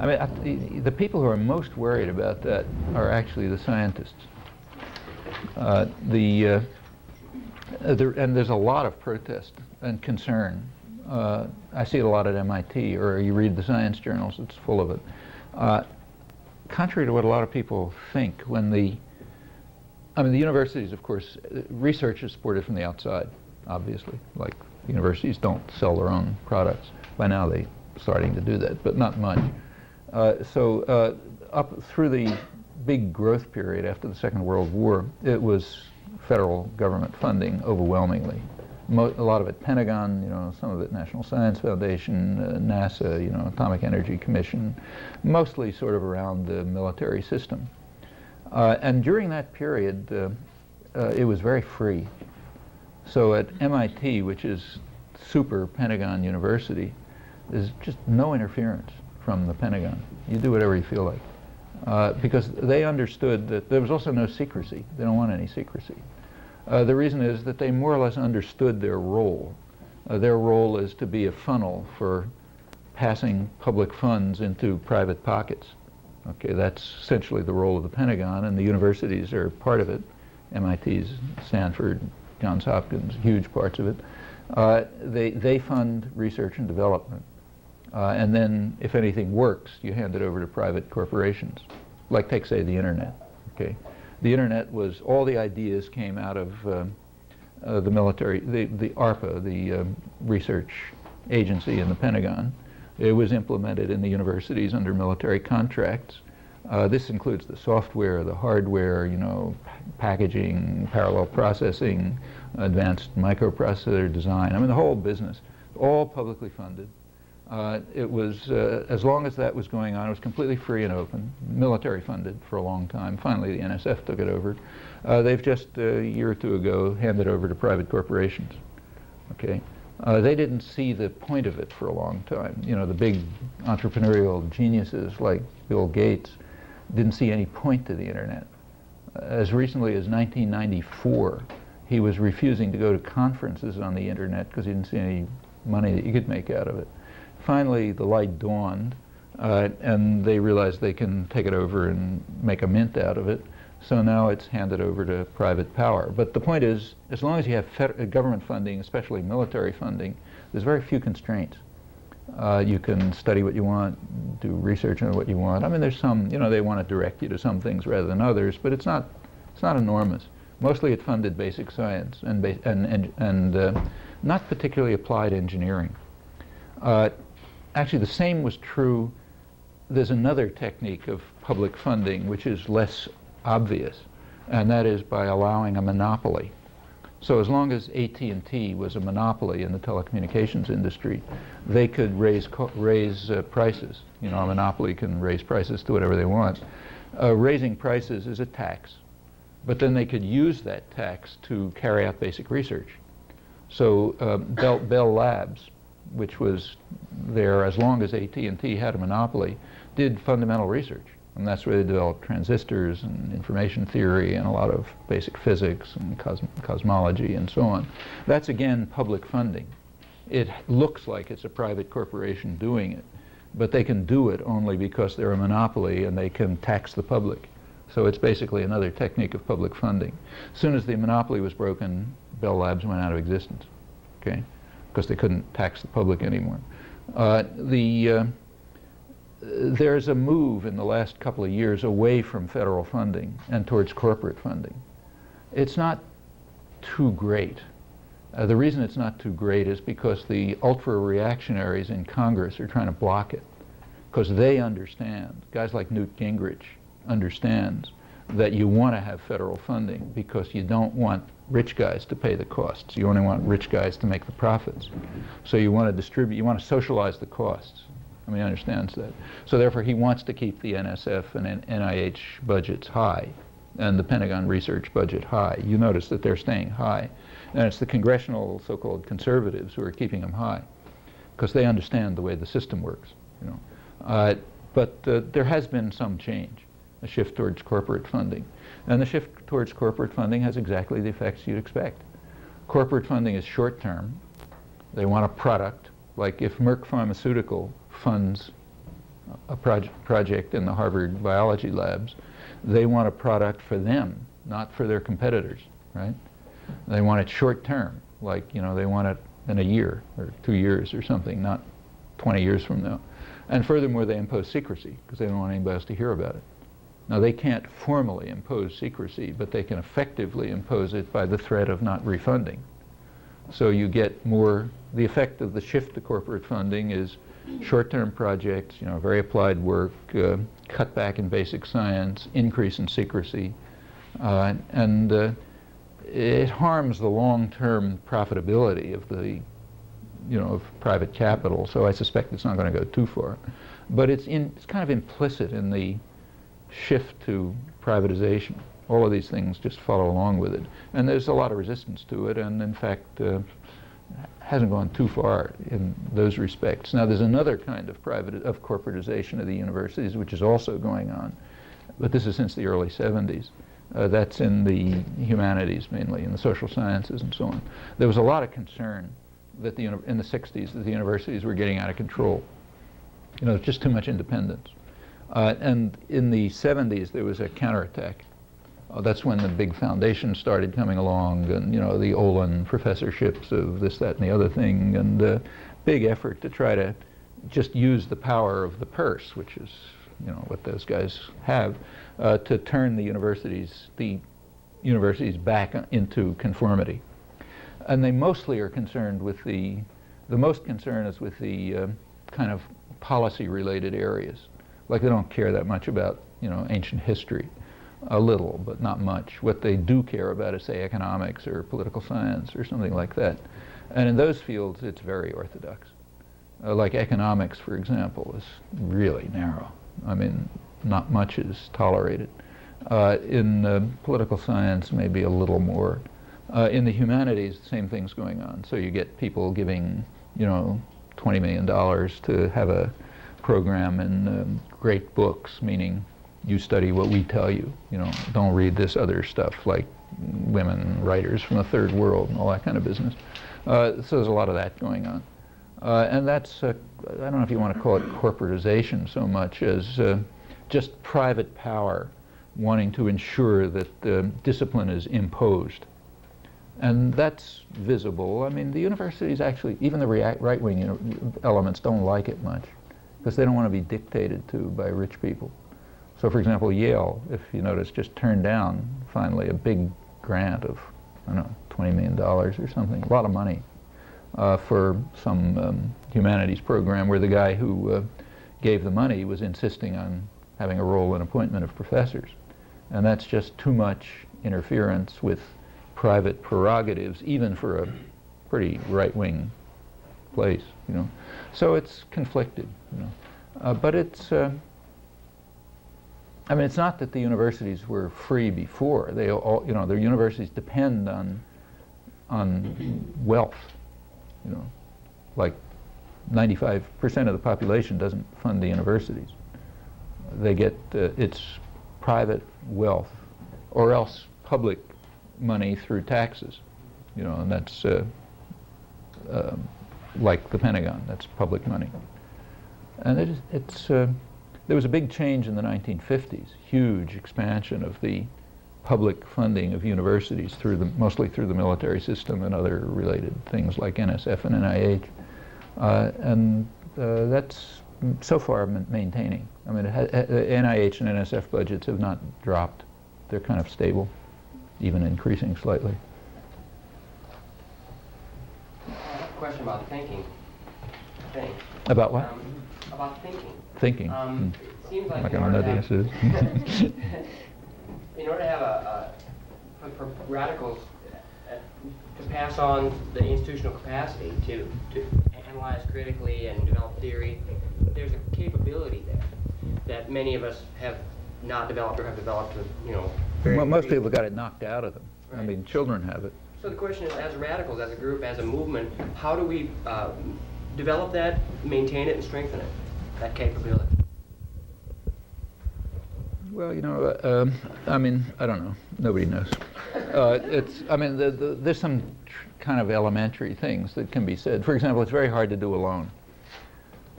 I mean, the people who are most worried about that are actually the scientists. And there's a lot of protest and concern. I see it a lot at MIT, or you read the science journals, it's full of it. Contrary to what a lot of people think, the universities, of course, research is supported from the outside, obviously. Like, universities don't sell their own products. By now they're starting to do that, but not much. So up through the big growth period after the Second World War, it was federal government funding overwhelmingly. A lot of it Pentagon, some of it National Science Foundation, NASA, Atomic Energy Commission, mostly sort of around the military system. And during that period, it was very free. So at MIT, which is super Pentagon university, there's just no interference from the Pentagon. You do whatever you feel like. Because they understood that there was also no secrecy. They don't want any secrecy. The reason is that they more or less understood their role. Their role is to be a funnel for passing public funds into private pockets. Okay, that's essentially the role of the Pentagon, and the universities are part of it. MIT's, Stanford, Johns Hopkins, huge parts of it. They fund research and development. And then, if anything works, you hand it over to private corporations. Like, take, say, the Internet. Okay, the Internet was, all the ideas came out of the military, the ARPA, the research agency in the Pentagon. It was implemented in the universities under military contracts. This includes the software, the hardware, packaging, parallel processing, advanced microprocessor design. I mean, the whole business, all publicly funded. It was, as long as that was going on, it was completely free and open, military funded for a long time. Finally, the NSF took it over. They've just, a year or two ago, handed over to private corporations. Okay. They didn't see the point of it for a long time. The big entrepreneurial geniuses like Bill Gates didn't see any point to the Internet. As recently as 1994, he was refusing to go to conferences on the Internet because he didn't see any money that you could make out of it. Finally, the light dawned, and they realized they can take it over and make a mint out of it. So now it's handed over to private power. But the point is, as long as you have government funding, especially military funding, there's very few constraints. You can study what you want, do research on what you want. I mean, there's some, they want to direct you to some things rather than others, but it's not enormous. Mostly it funded basic science and not particularly applied engineering. Actually, the same was true. There's another technique of public funding which is less obvious, and that is by allowing a monopoly. So as long as AT&T was a monopoly in the telecommunications industry, they could raise prices. A monopoly can raise prices to whatever they want. Raising prices is a tax, but then they could use that tax to carry out basic research. So Bell Labs, which was there as long as AT&T had a monopoly, did fundamental research. And that's where they developed transistors and information theory and a lot of basic physics and cosmology and so on. That's, again, public funding. It looks like it's a private corporation doing it, but they can do it only because they're a monopoly and they can tax the public. So it's basically another technique of public funding. As soon as the monopoly was broken, Bell Labs went out of existence, okay? Because they couldn't tax the public anymore. There's a move in the last couple of years away from federal funding and towards corporate funding. It's not too great. The reason it's not too great is because the ultra-reactionaries in Congress are trying to block it, because they understand, guys like Newt Gingrich understands that you want to have federal funding because you don't want rich guys to pay the costs. You only want rich guys to make the profits. So you want to distribute, you want to socialize the costs. I mean, he understands that. So therefore, he wants to keep the NSF and NIH budgets high and the Pentagon research budget high. You notice that they're staying high. And it's the congressional so-called conservatives who are keeping them high because they understand the way the system works. But there has been some change, a shift towards corporate funding. And the shift towards corporate funding has exactly the effects you'd expect. Corporate funding is short-term. They want a product. Like if Merck Pharmaceutical funds a project in the Harvard biology labs, they want a product for them, not for their competitors, right? They want it short term, like, they want it in a year or 2 years or something, not 20 years from now. And furthermore, they impose secrecy because they don't want anybody else to hear about it. Now, they can't formally impose secrecy, but they can effectively impose it by the threat of not refunding. So you get more, the effect of the shift to corporate funding is short-term projects, very applied work, cut back in basic science, increase in secrecy, and it harms the long-term profitability of the, of private capital. So I suspect it's not going to go too far, but it's kind of implicit in the shift to privatization. All of these things just follow along with it, and there's a lot of resistance to it, and in fact hasn't gone too far in those respects. Now, there's another kind of corporatization of the universities, which is also going on, but this is since the early 70s. That's in the humanities mainly, in the social sciences and so on. There was a lot of concern that in the 60s that the universities were getting out of control. Just too much independence. And in the 70s, there was a counterattack. That's when the big foundations started coming along, and the Olin professorships of this, that, and the other thing, and a big effort to try to just use the power of the purse, which is what those guys have, to turn the universities back into conformity. And they mostly are concerned with the most concern is with the kind of policy-related areas. Like, they don't care that much about ancient history. A little, but not much. What they do care about is, say, economics or political science or something like that. And in those fields, it's very orthodox. Like economics, for example, is really narrow. I mean, not much is tolerated. In political science, maybe a little more. In the humanities, the same thing's going on. So you get people giving, $20 million to have a program in great books, meaning you study what we tell you. Don't read this other stuff like women writers from the third world and all that kind of business. So there's a lot of that going on. And that's, I don't know if you want to call it corporatization so much as just private power wanting to ensure that discipline is imposed. And that's visible. I mean, the universities actually, even the right-wing elements don't like it much because they don't want to be dictated to by rich people. So, for example, Yale, if you notice, just turned down, finally, a big grant of, I don't know, $20 million or something, a lot of money for some humanities program where the guy who gave the money was insisting on having a role in appointment of professors. And that's just too much interference with private prerogatives, even for a pretty right-wing place, So it's conflicted, But it's... I mean, it's not that the universities were free before. They all, their universities depend on wealth. Like 95% of the population doesn't fund the universities. They get it's private wealth, or else public money through taxes. And that's like the Pentagon. That's public money, and it's. There was a big change in the 1950s, huge expansion of the public funding of universities mostly through the military system and other related things like NSF and NIH. And that's so far maintaining. I mean, NIH and NSF budgets have not dropped. They're kind of stable, even increasing slightly. I have a question about thinking. About what? About thinking. Thinking. It seems like in order to have for radicals to pass on the institutional capacity to analyze critically and develop theory, there's a capability there that many of us have not developed or have developed with, Well, most people got it knocked out of them. Right. I mean, children have it. So the question is, as radicals, as a group, as a movement, how do we develop that, maintain it, and strengthen it, that capability? Well, I mean, I don't know. Nobody knows. There's some kind of elementary things that can be said. For example, it's very hard to do alone.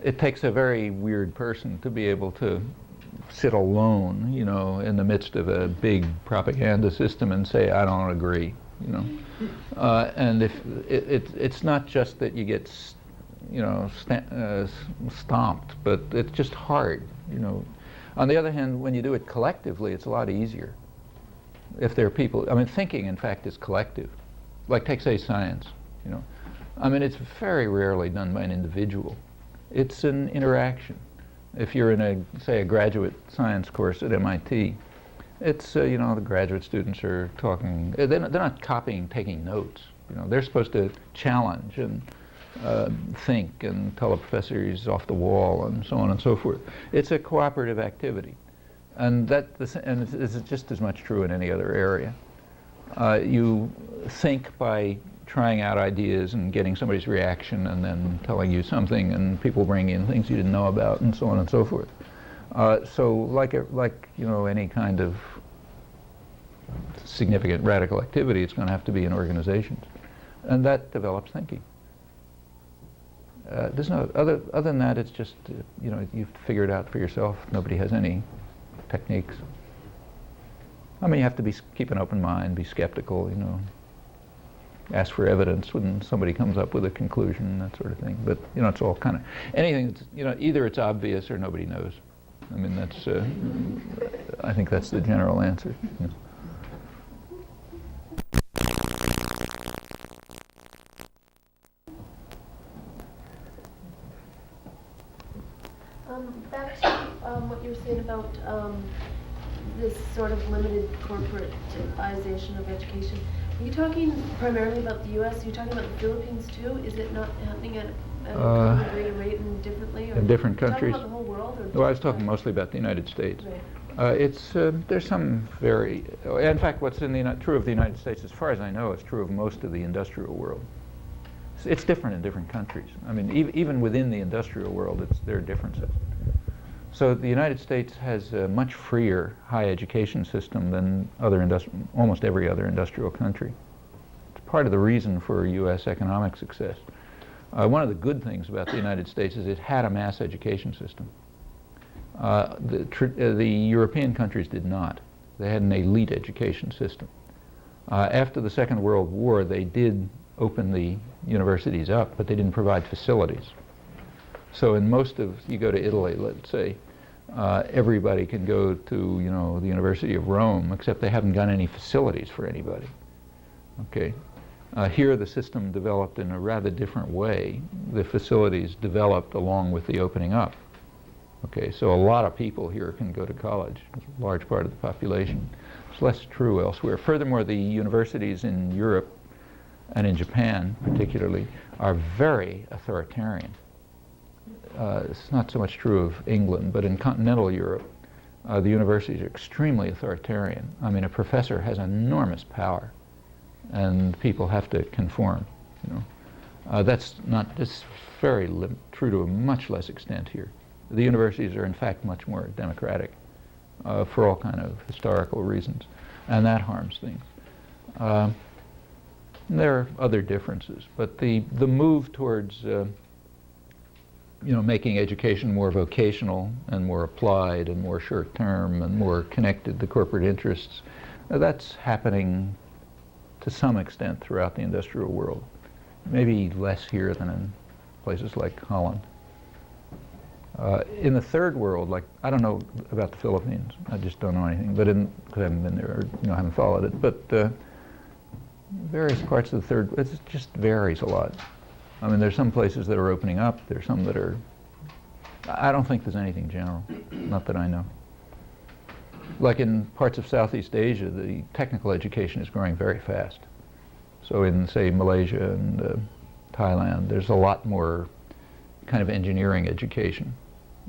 it takes a very weird person to be able to sit alone, you know, in the midst of a big propaganda system and say, I don't agree, you know. And if it's not just that you get, you know, stomped, but it's just hard, you know. On the other hand, when you do it collectively, it's a lot easier. If there are people, I mean, thinking, in fact, is collective. Like, take, say, science, you know. I mean, it's very rarely done by an individual. It's an interaction. If you're in a, say, a graduate science course at MIT, it's, you know, the graduate students are talking, they're not copying, taking notes. You know, they're supposed to challenge and think and tell a professor he's off the wall and so on and so forth. It's a cooperative activity. And it's just as much true in any other area. You think by trying out ideas and getting somebody's reaction and then telling you something, and people bring in things you didn't know about and so on and so forth. So like you know, any kind of significant radical activity, it's going to have to be in organizations. And that develops thinking. There's no other than that. It's just you know, you figure it out for yourself. Nobody has any techniques. I mean, you have to keep an open mind, be skeptical. You know, ask for evidence when somebody comes up with a conclusion, that sort of thing. But you know, it's all kind of anything that's, you know, either it's obvious or nobody knows. I mean, that's I think that's the general answer. Yeah. Back to what you were saying about this sort of limited corporatization of education. Are you talking primarily about the U.S.? Are you talking about the Philippines too? Is it not happening at a greater rate and differently? Or in different countries? Talking about the whole world? Or well, I was talking mostly about the United States. Right. There's some very, in fact, what's true of the United States, as far as I know, is true of most of the industrial world. It's different in different countries. I mean, even within the industrial world, there are differences. So the United States has a much freer higher education system than almost every other industrial country. It's part of the reason for U.S. economic success. One of the good things about the United States is it had a mass education system. The European countries did not. They had an elite education system. After the Second World War, they did open the universities up, but they didn't provide facilities. So in you go to Italy, let's say, everybody can go to, you know, the University of Rome, except they haven't got any facilities for anybody. Okay. Here the system developed in a rather different way. The facilities developed along with the opening up. Okay, so a lot of people here can go to college, a large part of the population. It's less true elsewhere. Furthermore, the universities in Europe and in Japan particularly are very authoritarian. It's not so much true of England, but in continental Europe, the universities are extremely authoritarian. I mean, a professor has enormous power, and people have to conform. You know, that's very true to a much less extent here. The universities are, in fact, much more democratic for all kind of historical reasons, and that harms things. There are other differences, but the move towards you know, making education more vocational and more applied and more short-term and more connected to corporate interests, that's happening to some extent throughout the industrial world. Maybe less here than in places like Holland. In the third world, like, I don't know about the Philippines, I just don't know anything, but because I haven't been there, or, you know, I haven't followed it, but various parts of the third, it just varies a lot. I mean, there's some places that are opening up, there's some that are, I don't think there's anything general, not that I know. Like in parts of Southeast Asia, the technical education is growing very fast. So in, say, Malaysia and Thailand, there's a lot more kind of engineering education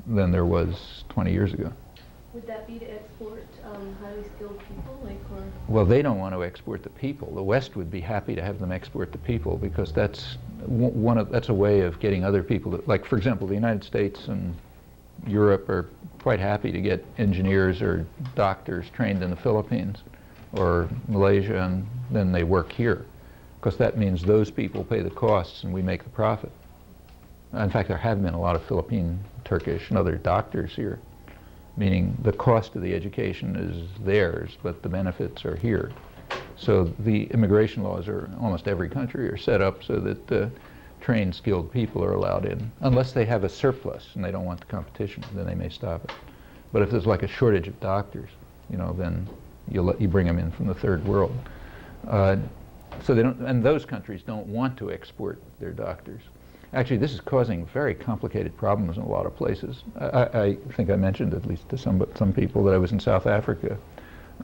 than there was 20 years ago. Would that be to export highly skilled people, like, or? Well, they don't want to export the people. The West would be happy to have them export the people, because that's that's a way of getting other people to, like, for example, the United States and Europe are quite happy to get engineers or doctors trained in the Philippines or Malaysia, and then they work here, because that means those people pay the costs and we make the profit. In fact, there have been a lot of Philippine, Turkish, and other doctors here, meaning the cost of the education is theirs, but the benefits are here. So the immigration laws are almost every country are set up so that trained, skilled people are allowed in, unless they have a surplus and they don't want the competition. Then they may stop it. But if there's like a shortage of doctors, then you bring them in from the third world. So they don't, and those countries don't want to export their doctors. Actually, this is causing very complicated problems in a lot of places. I think I mentioned, at least to some people, that I was in South Africa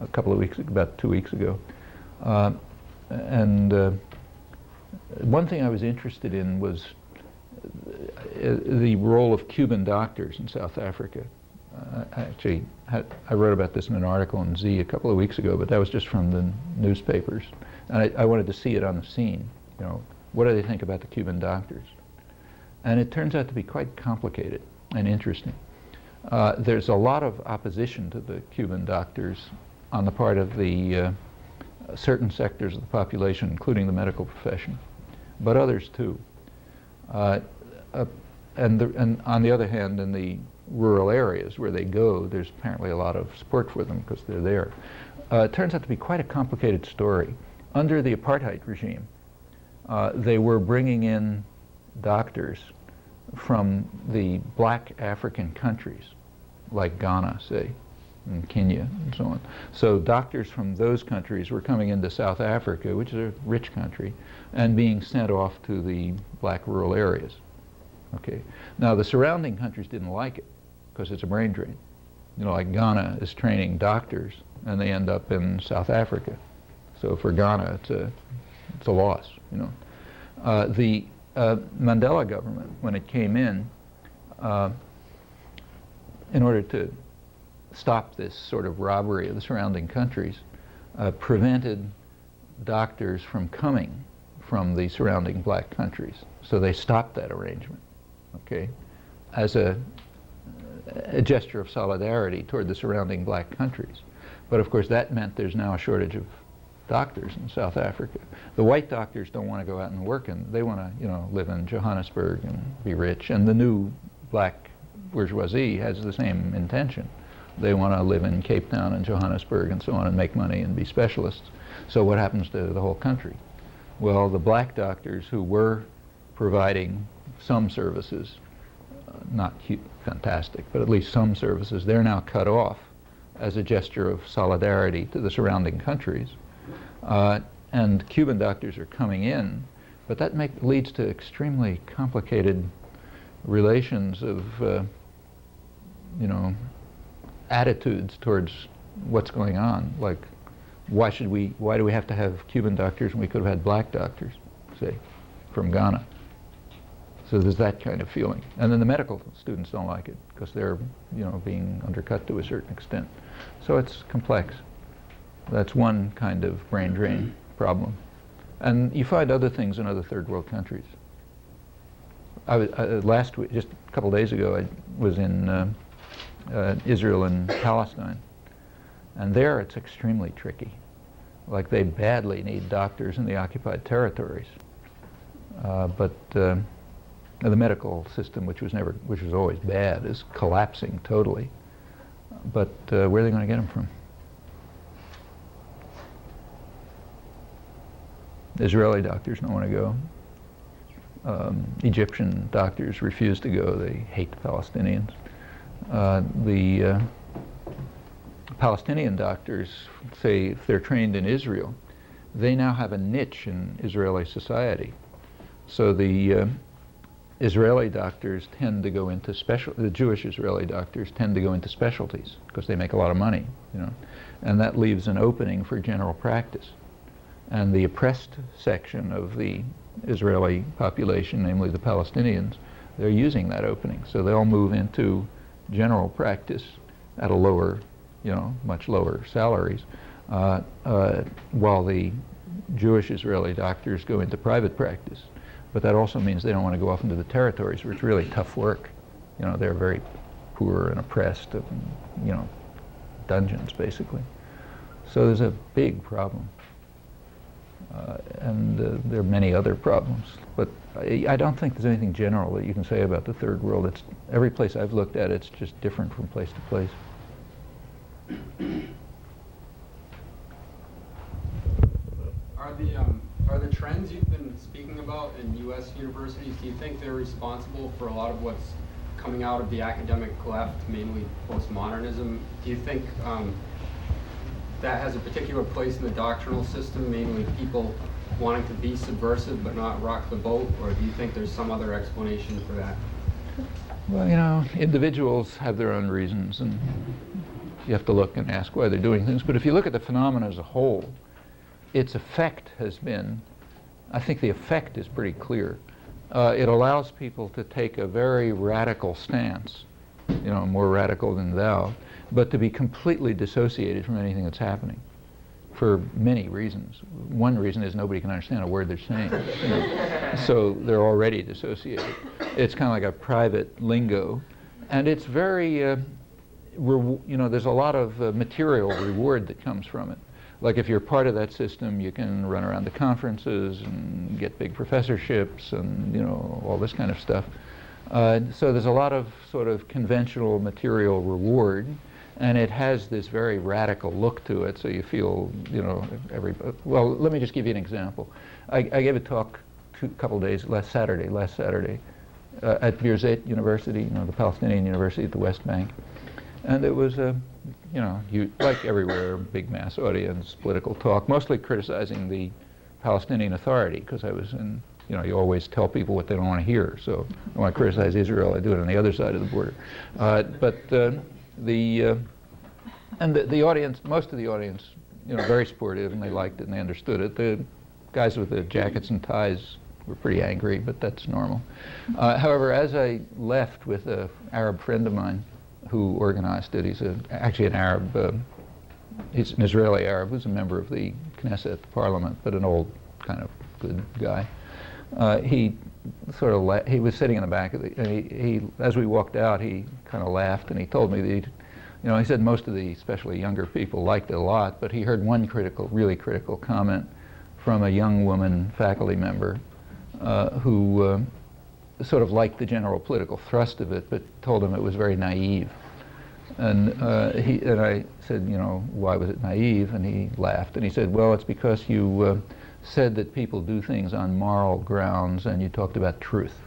a couple of weeks, about 2 weeks ago. One thing I was interested in was the role of Cuban doctors in South Africa. I wrote about this in an article in Z a couple of weeks ago, but that was just from the newspapers. And I wanted to see it on the scene. What do they think about the Cuban doctors? And it turns out to be quite complicated and interesting. There's a lot of opposition to the Cuban doctors on the part of the certain sectors of the population, including the medical profession, but others too. And on the other hand, in the rural areas where they go, there's apparently a lot of support for them because they're there. It turns out to be quite a complicated story. Under the apartheid regime, they were bringing in doctors from the black African countries, like Ghana, say, and Kenya, and so on. So doctors from those countries were coming into South Africa, which is a rich country, and being sent off to the black rural areas. Okay. Now the surrounding countries didn't like it because it's a brain drain. Like Ghana is training doctors, and they end up in South Africa. So for Ghana, it's a loss. The Mandela government, when it came in order to stop this sort of robbery of the surrounding countries, prevented doctors from coming from the surrounding black countries. So they stopped that arrangement, okay, as a gesture of solidarity toward the surrounding black countries. But of course that meant there's now a shortage of doctors in South Africa. The white doctors don't want to go out and work, and they want to, live in Johannesburg and be rich. And the new black bourgeoisie has the same intention. They want to live in Cape Town and Johannesburg and so on and make money and be specialists. So what happens to the whole country? Well, the black doctors who were providing some services, not fantastic, but at least some services, they're now cut off as a gesture of solidarity to the surrounding countries. And Cuban doctors are coming in, but that leads to extremely complicated relations of, attitudes towards what's going on. Like, why do we have to have Cuban doctors when we could have had black doctors, say, from Ghana? So there's that kind of feeling. And then the medical students don't like it because they're, being undercut to a certain extent. So it's complex. That's one kind of brain drain problem. And you find other things in other third world countries. Last week, just a couple days ago, I was in Israel and Palestine. And there it's extremely tricky. Like they badly need doctors in the occupied territories. But the medical system, which was always bad, is collapsing totally. But where are they going to get them from? Israeli doctors don't want to go. Egyptian doctors refuse to go. They hate the Palestinians. The Palestinian doctors say if they're trained in Israel, they now have a niche in Israeli society. So the Israeli doctors tend to go into the Jewish Israeli doctors tend to go into specialties because they make a lot of money, and that leaves an opening for general practice. And the oppressed section of the Israeli population, namely the Palestinians, they're using that opening. So they'll move into general practice at a lower, much lower salaries, while the Jewish Israeli doctors go into private practice. But that also means they don't want to go off into the territories where it's really tough work. They're very poor and oppressed, dungeons basically. So there's a big problem. And there are many other problems. But I don't think there's anything general that you can say about the third world. It's every place I've looked at, it's just different from place to place. Are the trends you've been speaking about in U.S. universities, do you think they're responsible for a lot of what's coming out of the academic left, mainly postmodernism? Do you think that has a particular place in the doctrinal system, mainly people wanting to be subversive but not rock the boat, or do you think there's some other explanation for that? Well, you know, individuals have their own reasons, and you have to look and ask why they're doing things. But if you look at the phenomena as a whole, its effect has been, I think the effect is pretty clear. It allows people to take a very radical stance, you know, more radical than thou, but to be completely dissociated from anything that's happening for many reasons. One reason is nobody can understand a word they're saying, you know, so they're already dissociated. It's kind of like a private lingo, and it's very, you know, there's a lot of material reward that comes from it. Like if you're part of that system, you can run around to conferences and get big professorships and, you know, all this kind of stuff. So there's a lot of sort of conventional material reward, and it has this very radical look to it, so you feel, you know, well, let me just give you an example. I gave a talk a couple of days, last Saturday, at Birzeit University, you know, the Palestinian university at the West Bank. And it was a, you know, like everywhere, big mass audience, political talk, mostly criticizing the Palestinian Authority, because I was in, you know, you always tell people what they don't want to hear. So I want to criticize Israel, I do it on the other side of the border. And the audience, most of the audience, you know, very supportive, and they liked it and they understood it. The guys with the jackets and ties were pretty angry, but that's normal. However, as I left with an Arab friend of mine who organized it, he's actually an Arab, he's an Israeli Arab who's a member of the Knesset, the parliament, but an old kind of good guy. He sort of he was sitting in the back of the, and he as we walked out, he kind of laughed and he told me that you know, he said most of the, especially younger people, liked it a lot, but he heard one really critical comment from a young woman faculty member who sort of liked the general political thrust of it, but told him it was very naive. And I said, you know, why was it naive? And he laughed, and he said, well, it's because you said that people do things on moral grounds, and you talked about truth,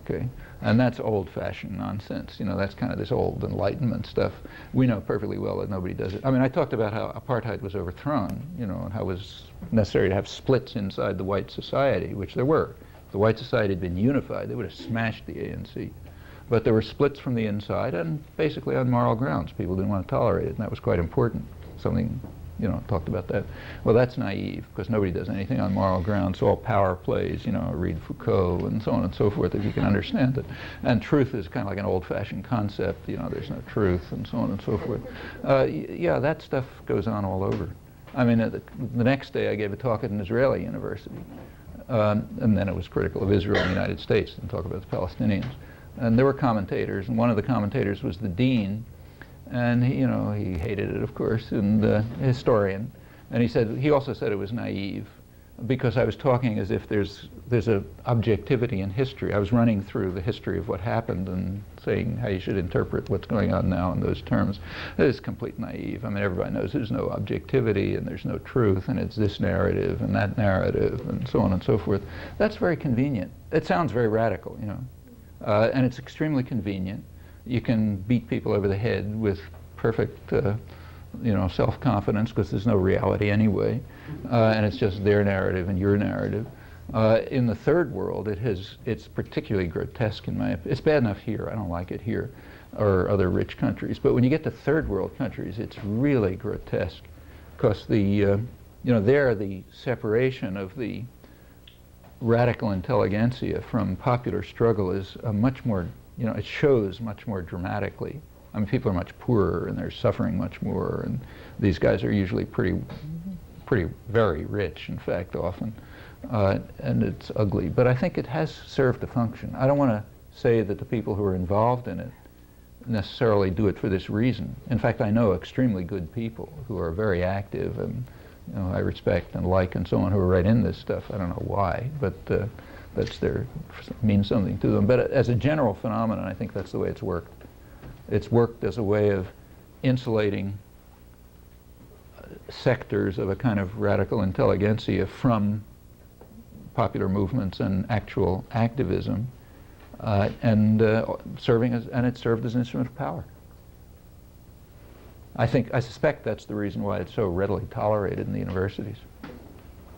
okay? And that's old-fashioned nonsense. You know, that's kind of this old Enlightenment stuff. We know perfectly well that nobody does it. I mean, I talked about how apartheid was overthrown, you know, and how it was necessary to have splits inside the white society, which there were. If the white society had been unified, they would have smashed the ANC. But there were splits from the inside, and basically on moral grounds. People didn't want to tolerate it, and that was quite important. Something, you know, talked about that. Well, that's naive, because nobody does anything on moral grounds. All power plays, you know, read Foucault and so on and so forth, if you can understand it. And truth is kind of like an old-fashioned concept, you know, there's no truth and so on and so forth. Yeah, that stuff goes on all over. I mean, the next day I gave a talk at an Israeli university, and then it was critical of Israel and the United States, and talk about the Palestinians. And there were commentators, and one of the commentators was the dean, and he, you know, he hated it, of course, and a historian. And he also said it was naive, because I was talking as if there's a objectivity in history. I was running through the history of what happened and saying how you should interpret what's going on now in those terms. It is complete naive. I mean, everybody knows there's no objectivity and there's no truth, and it's this narrative and that narrative and so on and so forth. That's very convenient. It sounds very radical, you know, and it's extremely convenient. You can beat people over the head with perfect, you know, self-confidence, because there's no reality anyway, and it's just their narrative and your narrative. In the third world, it's particularly grotesque in my opinion. It's bad enough here, I don't like it here, or other rich countries, but when you get to third world countries, it's really grotesque, because you know, there the separation of the radical intelligentsia from popular struggle is a much more, you know, it shows much more dramatically. I mean, people are much poorer and they're suffering much more, and these guys are usually very rich, in fact, often, and it's ugly. But I think it has served a function. I don't want to say that the people who are involved in it necessarily do it for this reason. In fact, I know extremely good people who are very active and I respect and like and so on, who are right in this stuff. I don't know why, but means something to them. But as a general phenomenon, I think that's the way it's worked. It's worked as a way of insulating sectors of a kind of radical intelligentsia from popular movements and actual activism, and it served as an instrument of power. I suspect that's the reason why it's so readily tolerated in the universities.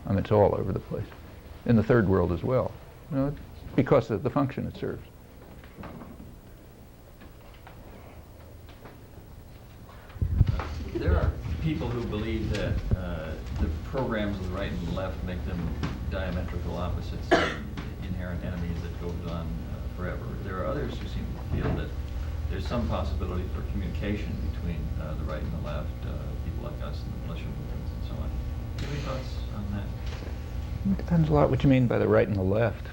I mean, it's all over the place, in the third world as well, because of the function it serves. There are people who believe that the programs of the right and the left make them diametrical opposites, inherent enemies that goes on forever. There are others who seem to feel that there's some possibility for communication between the right and the left, people like us and the militia movements and so on. Do you have any thoughts on that? It depends a lot what you mean by the right and the left.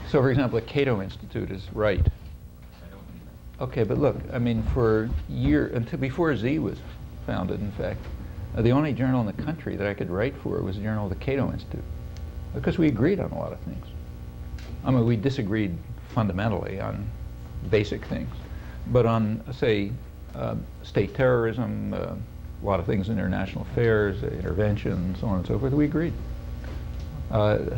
So, for example, the Cato Institute is right. I don't mean that. Okay, but look, I mean, for until before Z was founded, in fact, the only journal in the country that I could write for was the Journal of the Cato Institute, because we agreed on a lot of things. I mean, we disagreed fundamentally on basic things, but on, say, state terrorism, a lot of things in international affairs, intervention, so on and so forth, we agreed. And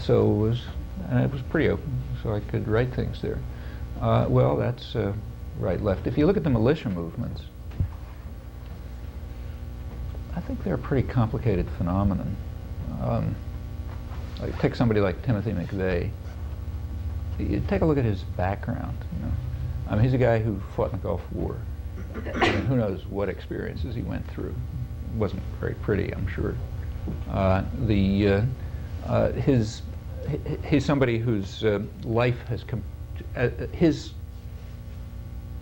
it was pretty open, so I could write things there. Well, that's right, left. If you look at the militia movements, I think they're a pretty complicated phenomenon. Take somebody like Timothy McVeigh. You take a look at his background. I mean, he's a guy who fought in the Gulf War. And who knows what experiences he went through. It wasn't very pretty, I'm sure. He's somebody whose life has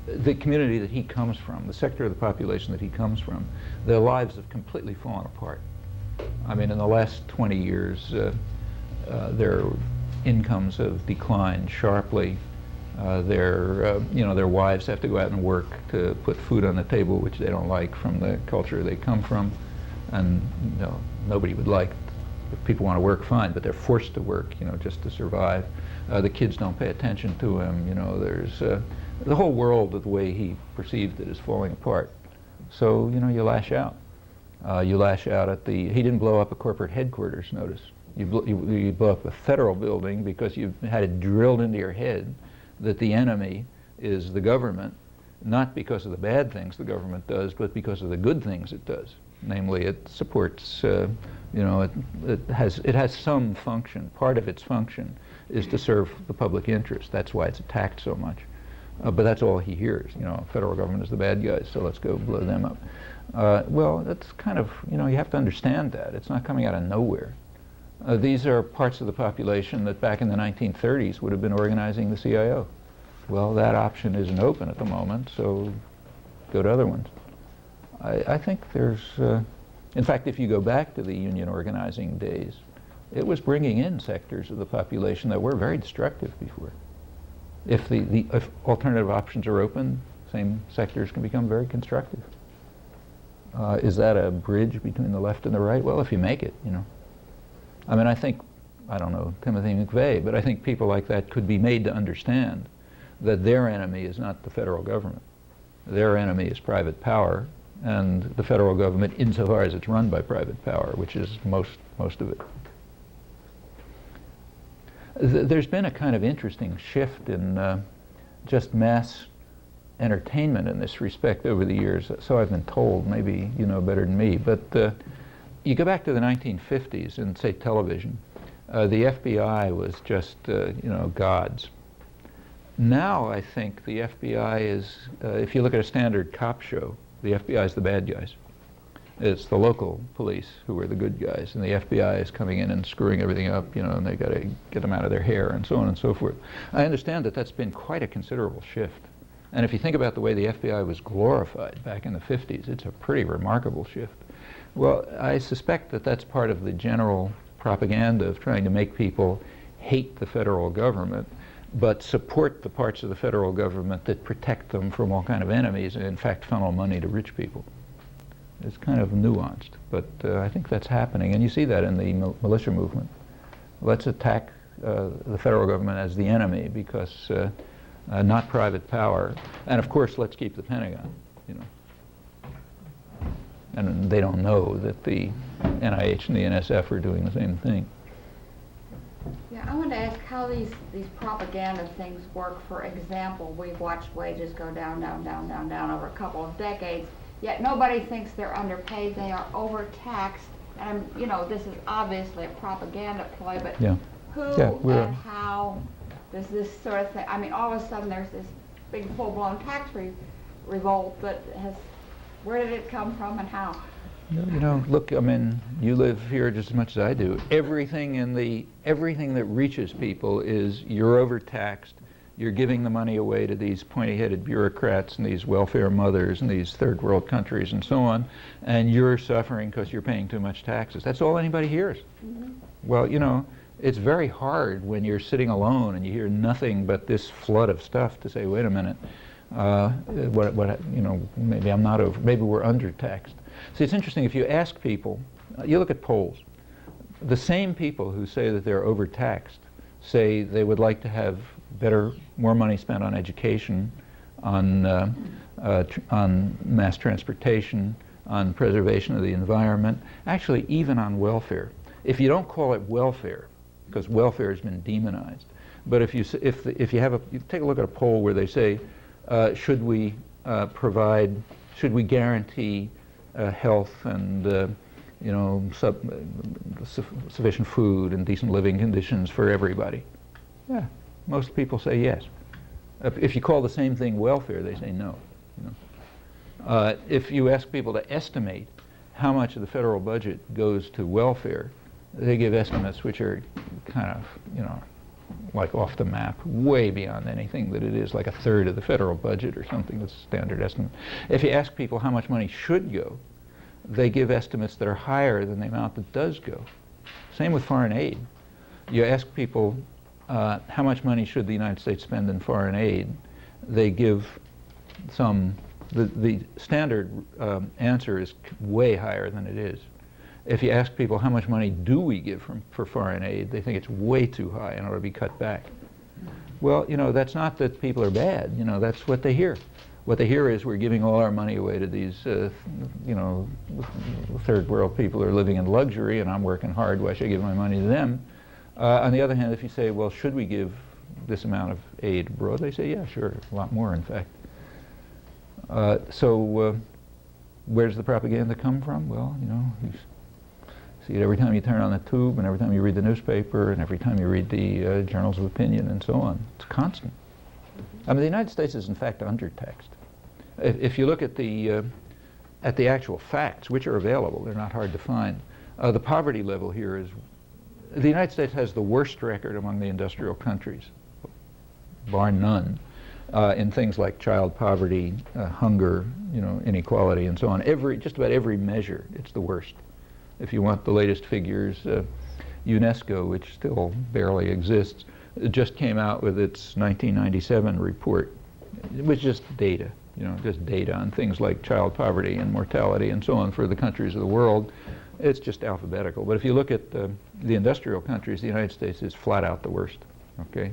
the community that he comes from, the sector of the population that he comes from, their lives have completely fallen apart. I mean, in the last 20 years, their incomes have declined sharply. Their wives have to go out and work to put food on the table, which they don't like from the culture they come from. And nobody would like, if people want to work, fine, but they're forced to work, just to survive. The kids don't pay attention to him. There's the whole world, the way he perceived it, is falling apart. So, you lash out. You lash out at he didn't blow up a corporate headquarters, notice. You blow up a federal building because you've had it drilled into your head that the enemy is the government, not because of the bad things the government does, but because of the good things it does. Namely, it supports, it has some function. Part of its function is to serve the public interest. That's why it's attacked so much. But that's all he hears. Federal government is the bad guys, so let's go blow them up. Well, that's kind of, you have to understand that. It's not coming out of nowhere. These are parts of the population that back in the 1930s would have been organizing the CIO. Well, that option isn't open at the moment, so go to other ones. I think there's, in fact, if you go back to the union organizing days, it was bringing in sectors of the population that were very destructive before. If if alternative options are open, same sectors can become very constructive. Is that a bridge between the left and the right? Well, if you make it, I mean, I don't know Timothy McVeigh, but I think people like that could be made to understand that their enemy is not the federal government. Their enemy is private power, and the federal government, insofar as it's run by private power, which is most of it. There's been a kind of interesting shift in just mass entertainment in this respect over the years, so I've been told. Maybe you know better than me, but you go back to the 1950s and say television, the FBI was just gods. Now I think the FBI is, if you look at a standard cop show, the FBI is the bad guys. It's the local police who are the good guys, and the FBI is coming in and screwing everything up, and they got to get them out of their hair and so on and so forth. I understand that that's been quite a considerable shift. And if you think about the way the FBI was glorified back in the 50s, it's a pretty remarkable shift. Well, I suspect that that's part of the general propaganda of trying to make people hate the federal government, but support the parts of the federal government that protect them from all kind of enemies and in fact funnel money to rich people. It's kind of nuanced, but I think that's happening, and you see that in the militia movement. Let's attack the federal government as the enemy because not private power, and of course let's keep the Pentagon, you know. And they don't know that the NIH and the NSF are doing the same thing. Yeah, I want to ask how these propaganda things work. For example, we've watched wages go down, down, down, down, down over a couple of decades, yet nobody thinks they're underpaid, they are overtaxed. And, you know, this is obviously a propaganda ploy, but Yeah. who Yeah, and how does this sort of thing, I mean, all of a sudden there's this big full-blown tax revolt that has, where did it come from and how? You know, look, I mean, you live here just as much as I do. Everything that reaches people is you're overtaxed, you're giving the money away to these pointy-headed bureaucrats and these welfare mothers and these third world countries and so on, and you're suffering because you're paying too much taxes. That's all anybody hears. Mm-hmm. Well, you know, it's very hard when you're sitting alone and you hear nothing but this flood of stuff to say, wait a minute, you know, maybe I'm not over, maybe we're undertaxed. See, it's interesting, if you ask people, you look at polls, the same people who say that they're overtaxed say they would like to have more money spent on education, on mass transportation, on preservation of the environment, actually even on welfare. If you don't call it welfare, because welfare has been demonized, but if you take a look at a poll where they say, should we guarantee health and you know, sufficient food and decent living conditions for everybody? Yeah, most people say yes. If you call the same thing welfare, they say no. You know? If you ask people to estimate how much of the federal budget goes to welfare, they give estimates which are kind of, you know, like off the map, way beyond anything that it is, like a third of the federal budget or something. That's a standard estimate. If you ask people how much money should go, they give estimates that are higher than the amount that does go. Same with foreign aid. You ask people how much money should the United States spend in foreign aid, they give the standard answer is way higher than it is. If you ask people how much money do we give for foreign aid, they think it's way too high and ought to be cut back. Well, you know, that's not that people are bad. You know, that's what they hear. What they hear is we're giving all our money away to these, you know, third world people who are living in luxury, and I'm working hard. Why should I give my money to them? On the other hand, if you say, well, should we give this amount of aid abroad? They say, yeah, sure, a lot more, in fact. So where does the propaganda come from? Well, you know, you see it every time you turn on the tube, and every time you read the newspaper, and every time you read the journals of opinion, and so on. It's constant. I mean, the United States is in fact undertaxed. If you look at the actual facts, which are available, they're not hard to find. The poverty level here is, the United States has the worst record among the industrial countries, bar none, in things like child poverty, hunger, you know, inequality, and so on. Just about every measure, it's the worst. If you want the latest figures, UNESCO, which still barely exists, just came out with its 1997 report. It was just data, you know, just data on things like child poverty and mortality and so on for the countries of the world. It's just alphabetical. But if you look at the industrial countries, the United States is flat out the worst. Okay.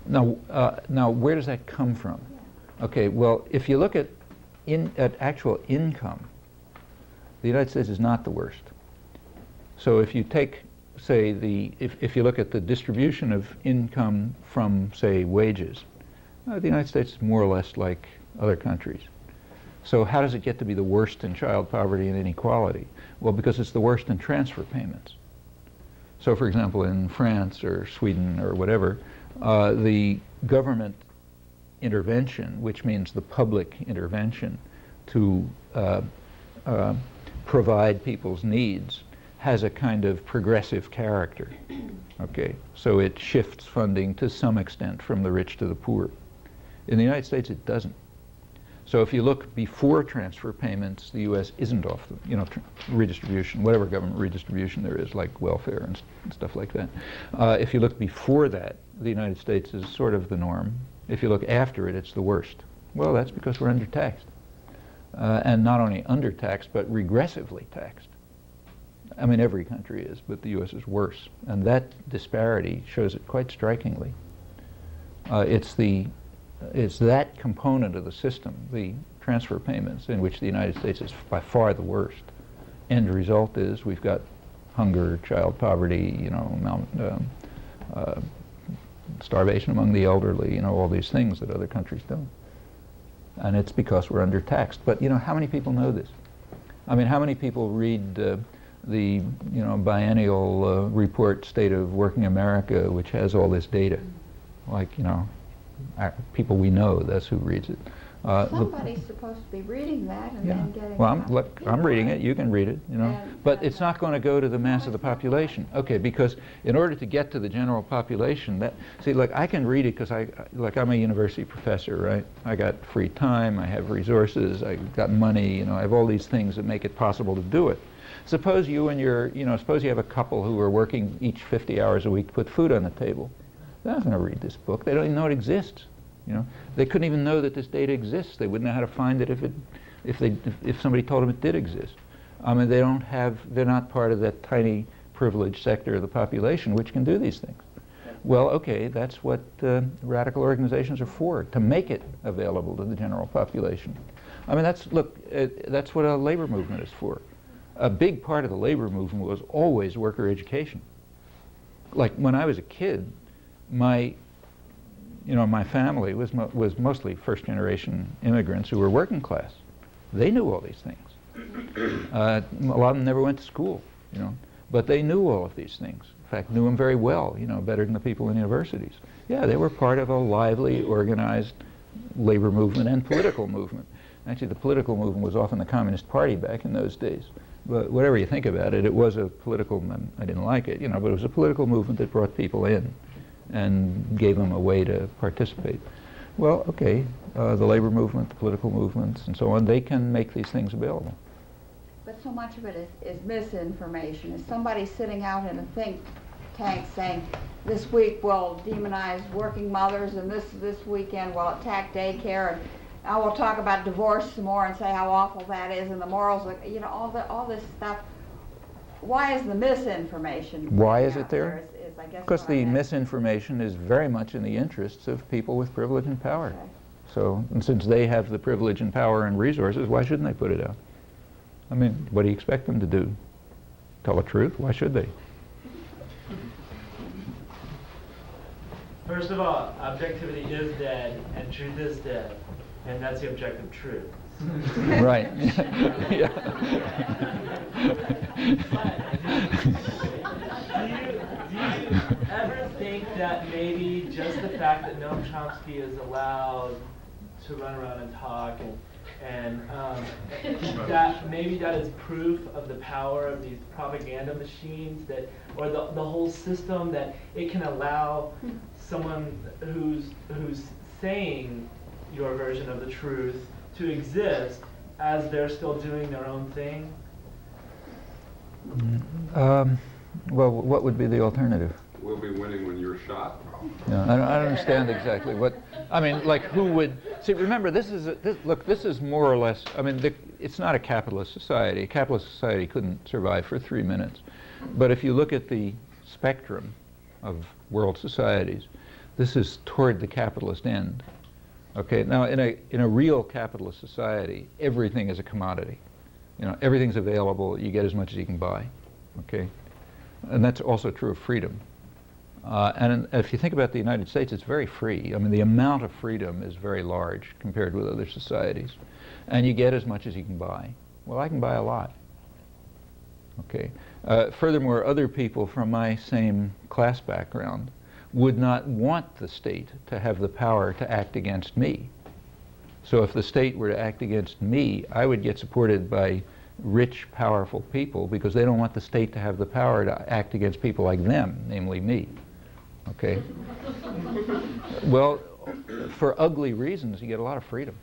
Now, where does that come from? Okay. Well, if you look at actual income, the United States is not the worst. So if you take, say, if you look at the distribution of income from, say, wages, the United States is more or less like other countries. So how does it get to be the worst in child poverty and inequality? Well, because it's the worst in transfer payments. So, for example, in France or Sweden or whatever, the government intervention, which means the public intervention to provide people's needs, has a kind of progressive character. Okay, so it shifts funding to some extent from the rich to the poor. In the United States, it doesn't. So if you look before transfer payments, the U.S. isn't off the, you know, redistribution, whatever government redistribution there is, like welfare and stuff like that. If you look before that, the United States is sort of the norm. If you look after it, it's the worst. Well, that's because we're undertaxed. and not only undertaxed, but regressively taxed. I mean, every country is, but the U.S. is worse. And that disparity shows it quite strikingly. It's that component of the system, the transfer payments, in which the United States is by far the worst. End result is we've got hunger, child poverty, starvation among the elderly, all these things that other countries don't. And it's because we're undertaxed. But how many people know this? I mean, how many people read the biennial report, State of Working America, which has all this data? Like, people we know, that's who reads it. Somebody's supposed to be reading that and then getting... Well, I'm reading it. You can read it, But it's not going to go to the mass of the population. Okay, because in order to get to the general population, I can read it because I'm a university professor, right? I got free time, I have resources, I got money, I have all these things that make it possible to do it. Suppose you and suppose you have a couple who are working each 50 hours a week to put food on the table. They're not going to read this book. They don't even know it exists. They couldn't even know that this data exists. They wouldn't know how to find it if somebody told them it did exist. I mean, they're not part of that tiny privileged sector of the population which can do these things. Well, okay, that's what radical organizations are for, to make it available to the general population. I mean, that's what a labor movement is for. A big part of the labor movement was always worker education. Like when I was a kid, my family was mostly first-generation immigrants who were working class. They knew all these things. A lot of them never went to school, but they knew all of these things. In fact, knew them very well, better than the people in universities. Yeah, they were part of a lively, organized labor movement and political movement. Actually, the political movement was often the Communist Party back in those days. But whatever you think about it, it was a political, I didn't like it, but it was a political movement that brought people in and gave them a way to participate. Well, okay, the labor movement, the political movements, and so on, they can make these things available. But so much of it is misinformation. Is somebody sitting out in a think tank saying, this week we'll demonize working mothers, and this weekend we'll attack daycare, and I will talk about divorce some more and say how awful that is, and the morals, all this stuff. Why is the misinformation? Why is it there? I guess because what I the meant. misinformation is very much in the interests of people with privilege and power. Okay. So, and since they have the privilege and power and resources, why shouldn't they put it out? I mean, what do you expect them to do? Tell the truth? Why should they? First of all, objectivity is dead and truth is dead, and that's the objective truth. Right. Yeah. Do you ever think that maybe just the fact that Noam Chomsky is allowed to run around and talk and that maybe that is proof of the power of these propaganda machines, that, or the whole system, that it can allow someone who's saying your version of the truth to exist as they're still doing their own thing? Well, what would be the alternative? We'll be winning when you're shot. No, I don't understand exactly what. I mean, like, who would see? Remember, this is more or less. I mean, it's not a capitalist society. A capitalist society couldn't survive for 3 minutes. But if you look at the spectrum of world societies, this is toward the capitalist end. Okay. Now, in a real capitalist society, everything is a commodity. Everything's available. You get as much as you can buy. Okay. And that's also true of freedom. And if you think about the United States, it's very free. I mean, the amount of freedom is very large compared with other societies. And you get as much as you can buy. Well, I can buy a lot. Okay. Furthermore, other people from my same class background would not want the state to have the power to act against me. So if the state were to act against me, I would get supported by rich, powerful people because they don't want the state to have the power to act against people like them, namely me. Okay? Well, for ugly reasons, you get a lot of freedom.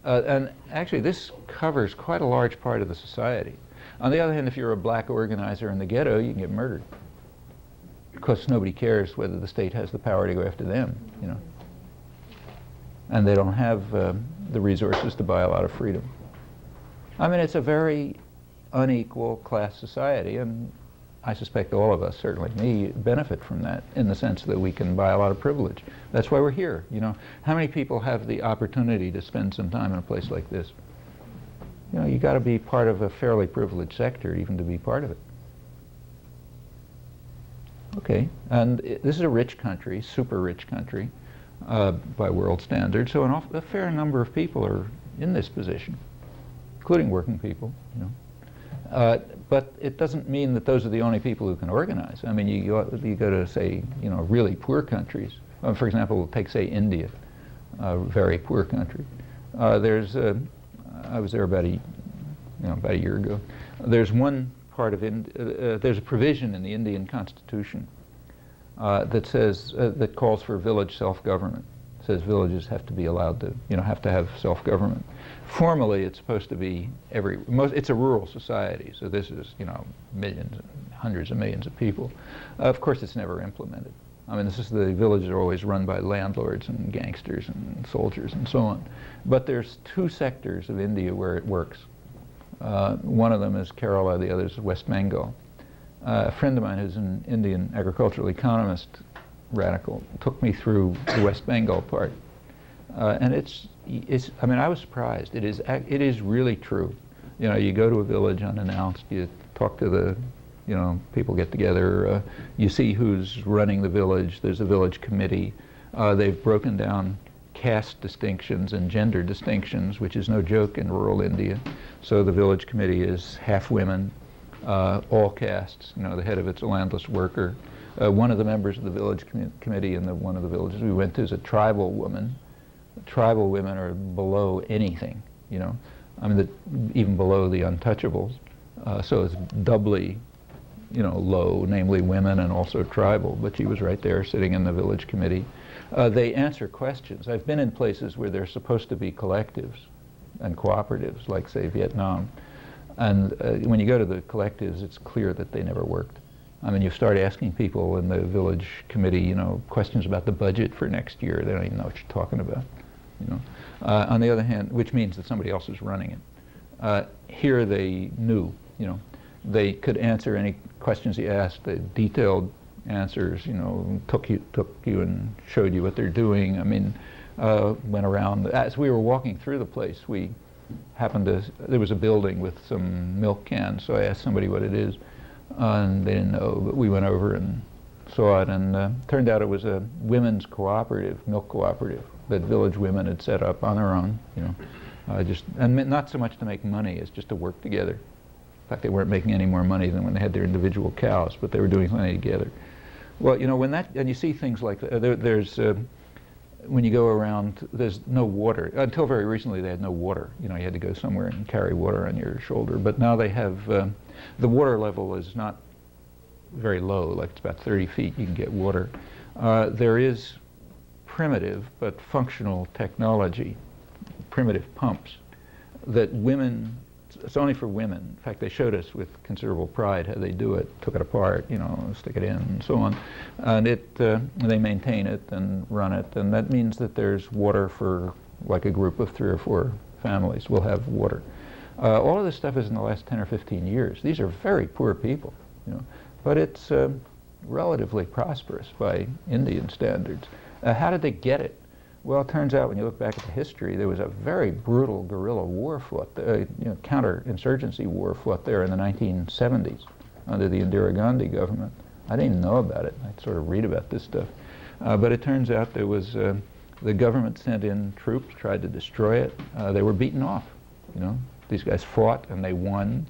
And actually, this covers quite a large part of the society. On the other hand, if you're a black organizer in the ghetto, you can get murdered because nobody cares whether the state has the power to go after them, And they don't have the resources to buy a lot of freedom. I mean, it's a very unequal class society, and I suspect all of us, certainly me, benefit from that in the sense that we can buy a lot of privilege. That's why we're here. You know, how many people have the opportunity to spend some time in a place like this? You know, you got to be part of a fairly privileged sector even to be part of it. Okay, and this is a rich country, super rich country by world standards, so a fair number of people are in this position, including working people, you know. But it doesn't mean that those are the only people who can organize. I mean, you go to, say, you know, really poor countries. For example, take, say, India, a very poor country. I was there about a year ago. There's one part of there's a provision in the Indian Constitution that says that calls for village self-government. It says villages have to be allowed to, you know, have to have self-government. Formally, it's supposed to be it's a rural society, so this is, you know, millions, hundreds of millions of people. Of course, it's never implemented. I mean, the villages are always run by landlords and gangsters and soldiers and so on. But there's two sectors of India where it works. One of them is Kerala, the other is West Bengal. A friend of mine who's an Indian agricultural economist, radical, took me through the West Bengal part. And I mean, I was surprised. It is really true. You know, you go to a village unannounced, you talk to the, you know, people get together, you see who's running the village, there's a village committee. They've broken down caste distinctions and gender distinctions, which is no joke in rural India. So the village committee is half women, all castes. You know, the head of it's a landless worker. One of the members of the village committee in one of the villages we went to is a tribal woman. Tribal women are below anything, you know. I mean, even below the untouchables. So it's doubly, you know, low, namely women and also tribal. But she was right there sitting in the village committee. They answer questions. I've been in places where they're supposed to be collectives and cooperatives, like, say, Vietnam. And when you go to the collectives, it's clear that they never worked. I mean, you start asking people in the village committee, you know, questions about the budget for next year. They don't even know what you're talking about, you know. On the other hand, which means that somebody else is running it. Here they knew, you know. They could answer any questions you asked. They detailed answers, you know, took you and showed you what they're doing. I mean, went around. As we were walking through the place, we happened to, there was a building with some milk cans, so I asked somebody what it is, and they didn't know, but we went over and saw it, and turned out it was a women's cooperative, milk cooperative, that village women had set up on their own, you know, and not so much to make money as just to work together. In fact, they weren't making any more money than when they had their individual cows, but they were doing something together. Well, you know, and you see things like that, when you go around, there's no water. Until very recently, they had no water. You know, you had to go somewhere and carry water on your shoulder. But now they have, the water level is not very low, like it's about 30 feet you can get water. There is primitive but functional technology, primitive pumps, that women, it's only for women. In fact, they showed us with considerable pride how they do it, took it apart, you know, stick it in and so on. And they maintain it and run it, and that means that there's water for like a group of 3 or 4 families will have water. All of this stuff is in the last 10 or 15 years. These are very poor people, you know, but it's relatively prosperous by Indian standards. How did they get it? Well, it turns out when you look back at the history, there was a very brutal guerrilla war fought, you know, counter-insurgency war fought there in the 1970s under the Indira Gandhi government. I didn't even know about it. I sort of read about this stuff. But it turns out there was, the government sent in troops, tried to destroy it. They were beaten off, you know. These guys fought and they won.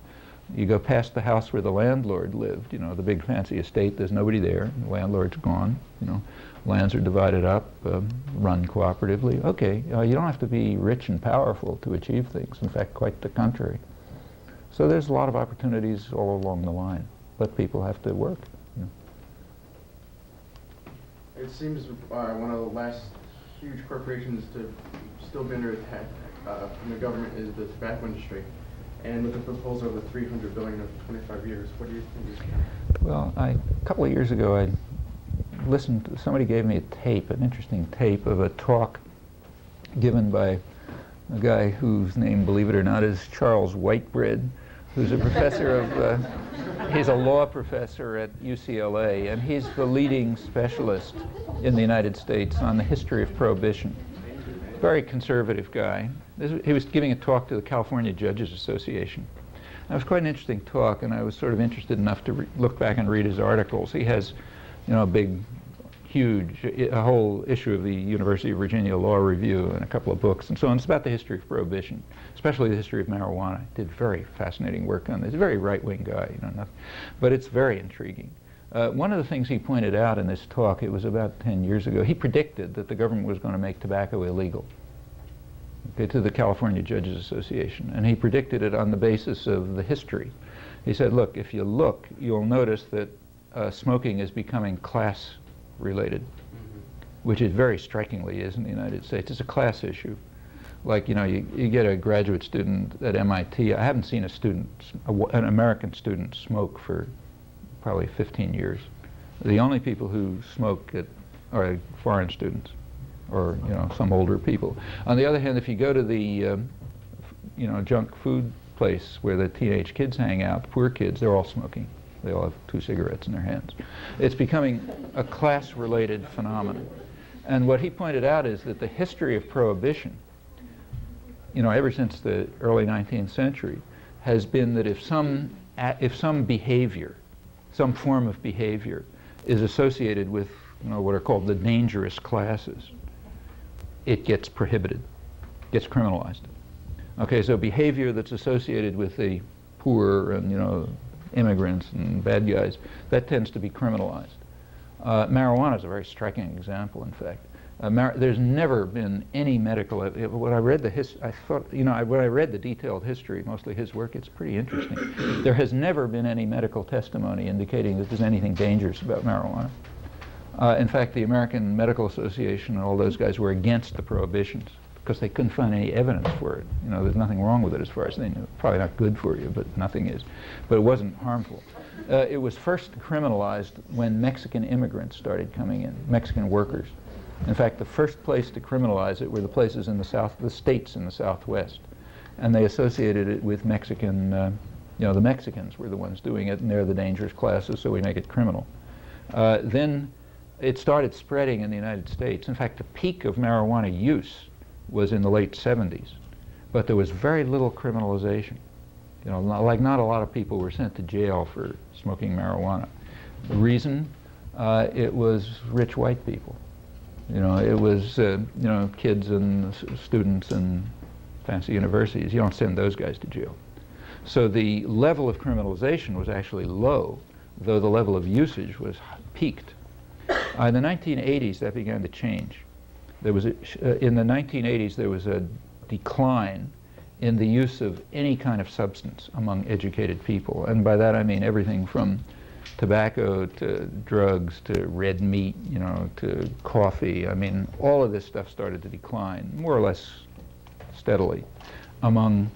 You go past the house where the landlord lived, you know, the big fancy estate, there's nobody there. The landlord's gone, you know. Lands are divided up, run cooperatively. Okay, you don't have to be rich and powerful to achieve things. In fact, quite the contrary. So there's a lot of opportunities all along the line, but people have to work. You know. It seems one of the last huge corporations to still be under attack from the government is the tobacco industry. And with the proposal of the $300 billion over 25 years, what do you think is going to happen? Well, a couple of years ago, I listened to, somebody gave me a tape, an interesting tape of a talk given by a guy whose name, believe it or not, is Charles Whitebread, who's a professor of, he's a law professor at UCLA, and he's the leading specialist in the United States on the history of Prohibition. Very conservative guy. He was giving a talk to the California Judges Association. It was quite an interesting talk, and I was sort of interested enough to look back and read his articles. He has, a big, huge, a whole issue of the University of Virginia Law Review and a couple of books and so on. It's about the history of Prohibition, especially the history of marijuana. Did very fascinating work on this. He's a very right-wing guy, but it's very intriguing. One of the things he pointed out in this talk, it was about 10 years ago, he predicted that the government was going to make tobacco illegal. To the California Judges Association, and he predicted it on the basis of the history. He said, look, if you look, you'll notice that smoking is becoming class-related, which it very strikingly is in the United States. It's a class issue. Like, you get a graduate student at MIT. I haven't seen an American student smoke for probably 15 years. The only people who smoke are foreign students, or some older people. On the other hand, if you go to the junk food place where the teenage kids hang out, the poor kids, they're all smoking. They all have 2 cigarettes in their hands. It's becoming a class-related phenomenon. And what he pointed out is that the history of Prohibition, ever since the early 19th century, has been that if some behavior, some form of behavior, is associated with what are called the dangerous classes, it gets prohibited, gets criminalized. Okay, so behavior that's associated with the poor and immigrants and bad guys, that tends to be criminalized. Marijuana is a very striking example, in fact. There's never been any medical. When I read when I read the detailed history, mostly his work, it's pretty interesting. There has never been any medical testimony indicating that there's anything dangerous about marijuana. In fact, the American Medical Association and all those guys were against the prohibitions because they couldn't find any evidence for it. There's nothing wrong with it as far as they knew. Probably not good for you, but nothing is. But it wasn't harmful. It was first criminalized when Mexican immigrants started coming in, Mexican workers. In fact, the first place to criminalize it were the places in the South, the states in the Southwest. And they associated it with Mexican, the Mexicans were the ones doing it, and they're the dangerous classes, so we make it criminal. Then it started spreading in the United States. In fact, the peak of marijuana use was in the late 70s, but there was very little criminalization. Not a lot of people were sent to jail for smoking marijuana. The reason? It was rich white people. It was kids and students in fancy universities. You don't send those guys to jail. So the level of criminalization was actually low, though the level of usage was peaked. In the 1980s, that began to change. In the 1980s, there was a decline in the use of any kind of substance among educated people. And by that I mean everything from tobacco to drugs to red meat, to coffee. I mean, all of this stuff started to decline, more or less steadily, among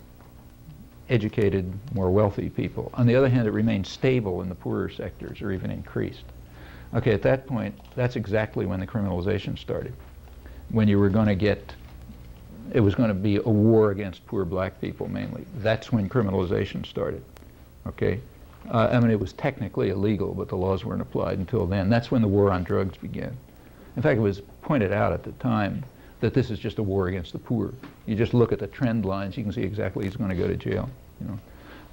educated, more wealthy people. On the other hand, it remained stable in the poorer sectors, or even increased. Okay, at that point, that's exactly when the criminalization started. When you were going to get, it was going to be a war against poor black people mainly. That's when criminalization started, okay? It was technically illegal, but the laws weren't applied until then. That's when the war on drugs began. In fact, it was pointed out at the time that this is just a war against the poor. You just look at the trend lines, you can see exactly who's going to go to jail.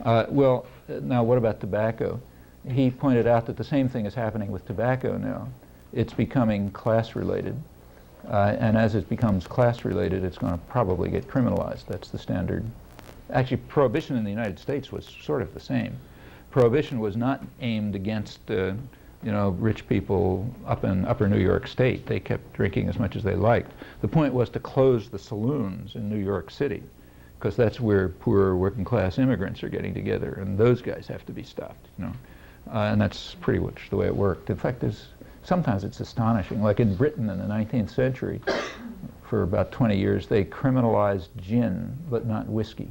Now what about tobacco? He pointed out that the same thing is happening with tobacco now. It's becoming class-related. And as it becomes class-related, it's going to probably get criminalized. That's the standard. Actually, Prohibition in the United States was sort of the same. Prohibition was not aimed against rich people up in upper New York State. They kept drinking as much as they liked. The point was to close the saloons in New York City, because that's where poor working class immigrants are getting together, and those guys have to be stopped. And that's pretty much the way it worked. In fact, sometimes it's astonishing. Like in Britain in the 19th century, for about 20 years, they criminalized gin, but not whiskey.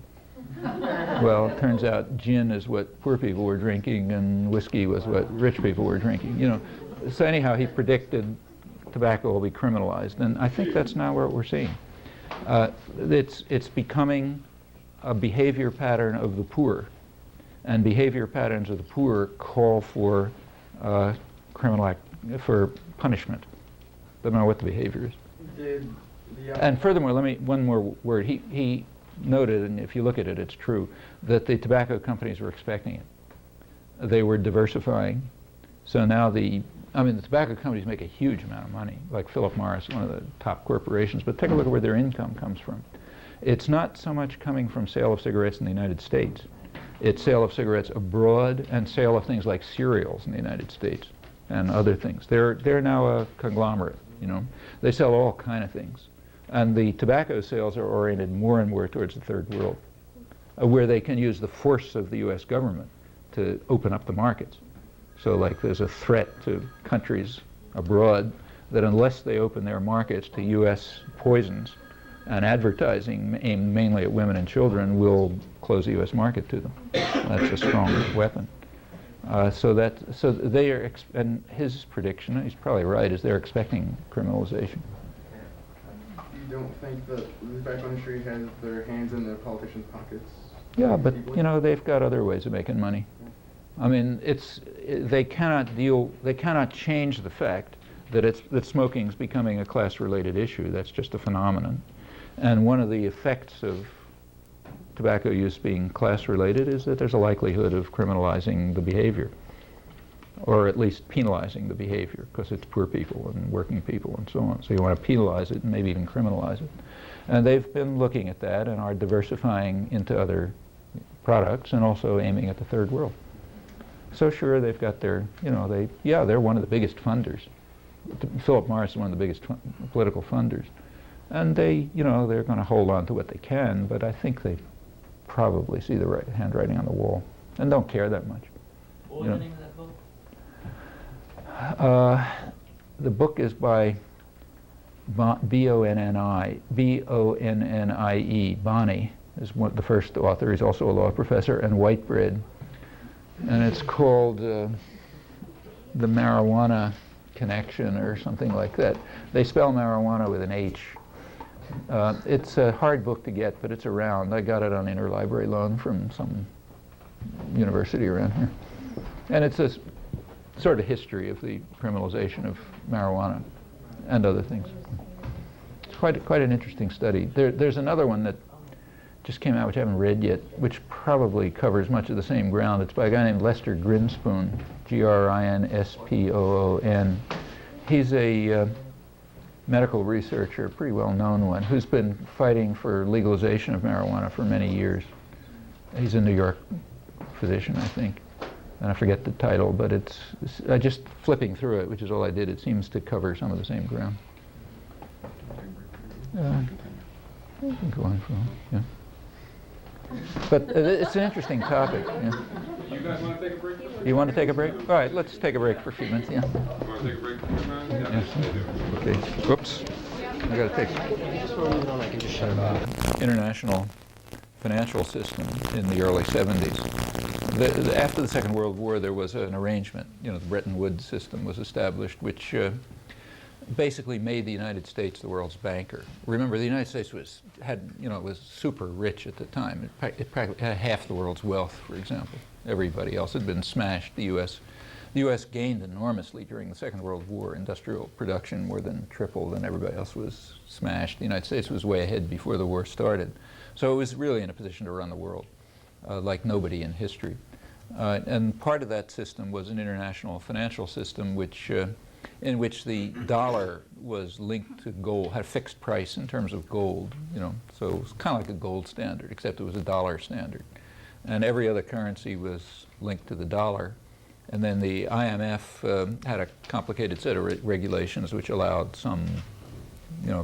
Well, it turns out gin is what poor people were drinking, and whiskey was what rich people were drinking. So anyhow, he predicted tobacco will be criminalized, and I think that's now what we're seeing. It's becoming a behavior pattern of the poor, and behavior patterns of the poor call for for punishment. Don't know what the behavior is. And furthermore, one more word. He noted, and if you look at it, it's true, that the tobacco companies were expecting it. They were diversifying. So now the tobacco companies make a huge amount of money, like Philip Morris, one of the top corporations, but take a look at where their income comes from. It's not so much coming from sale of cigarettes in the United States. It's sale of cigarettes abroad and sale of things like cereals in the United States and other things. They're now a conglomerate, you know. They sell all kind of things. And the tobacco sales are oriented more and more towards the third world, where they can use the force of the U.S. government to open up the markets. So like there's a threat to countries abroad that unless they open their markets to U.S. poisons and advertising aimed mainly at women and children will close the U.S. market to them. That's a strong weapon. So they are, and his prediction, he's probably right, is they're expecting criminalization. You don't think that the tobacco industry has their hands in the politicians' pockets? Yeah, but you know, they've got other ways of making money. I mean, they cannot change the fact that smoking is becoming a class-related issue. That's just a phenomenon. And one of the effects of tobacco use being class-related is that there's a likelihood of criminalizing the behavior, or at least penalizing the behavior, because it's poor people and working people and so on. So you want to penalize it and maybe even criminalize it. And they've been looking at that and are diversifying into other products and also aiming at the third world. So sure, they've got their, they're one of the biggest funders. Philip Morris is one of the biggest political funders. And they're going to hold on to what they can, but I think they probably see the handwriting on the wall and don't care that much. What was the name of that book? The book is by B-O-N-N-I-E, Bonney is the first author. He's also a law professor, and Whitebread. And it's called The Marijuana Connection or something like that. They spell marijuana with an H. It's a hard book to get, but it's around. I got it on interlibrary loan from some university around here. And it's a sort of history of the criminalization of marijuana and other things. It's quite an interesting study. There's another one that just came out, which I haven't read yet, which probably covers much of the same ground. It's by a guy named Lester Grinspoon, Grinspoon. He's a medical researcher, a pretty well-known one, who's been fighting for legalization of marijuana for many years. He's a New York physician, I think. And I forget the title, but it's just flipping through it, which is all I did. It seems to cover some of the same ground. We can go on for yeah. But it's an interesting topic. Yeah. You guys want to take a break? You want to take a break? All right, let's take a break for a few minutes. Yeah. You want to take a break for a few minutes? Yes. Okay. Whoops. I got to take. Just want to move on, I can just shut it off. International financial system in the early 70s. After the Second World War, there was an arrangement. The Bretton Woods system was established, which basically made the United States the world's banker. Remember, the United States was super rich at the time. It practically had half the world's wealth, for example. Everybody else had been smashed. The U.S. gained enormously during the Second World War. Industrial production more than tripled, and everybody else was smashed. The United States was way ahead before the war started. So it was really in a position to run the world, like nobody in history. And part of that system was an international financial system in which the dollar was linked to gold, had a fixed price in terms of gold, so it was kind of like a gold standard, except it was a dollar standard. And every other currency was linked to the dollar. And then the IMF had a complicated set of regulations which allowed some,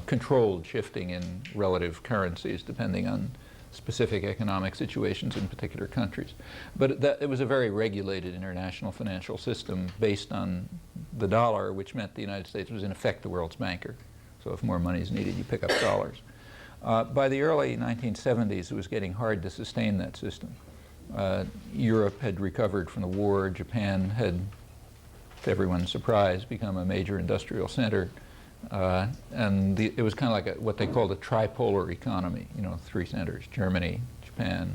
controlled shifting in relative currencies depending on specific economic situations in particular countries. But it was a very regulated international financial system based on the dollar, which meant the United States was in effect the world's banker. So if more money is needed, you pick up dollars. By the early 1970s, it was getting hard to sustain that system. Europe had recovered from the war. Japan had, to everyone's surprise, become a major industrial center. And it was kind of like what they called a tripolar economy, you know, three centers: Germany, Japan,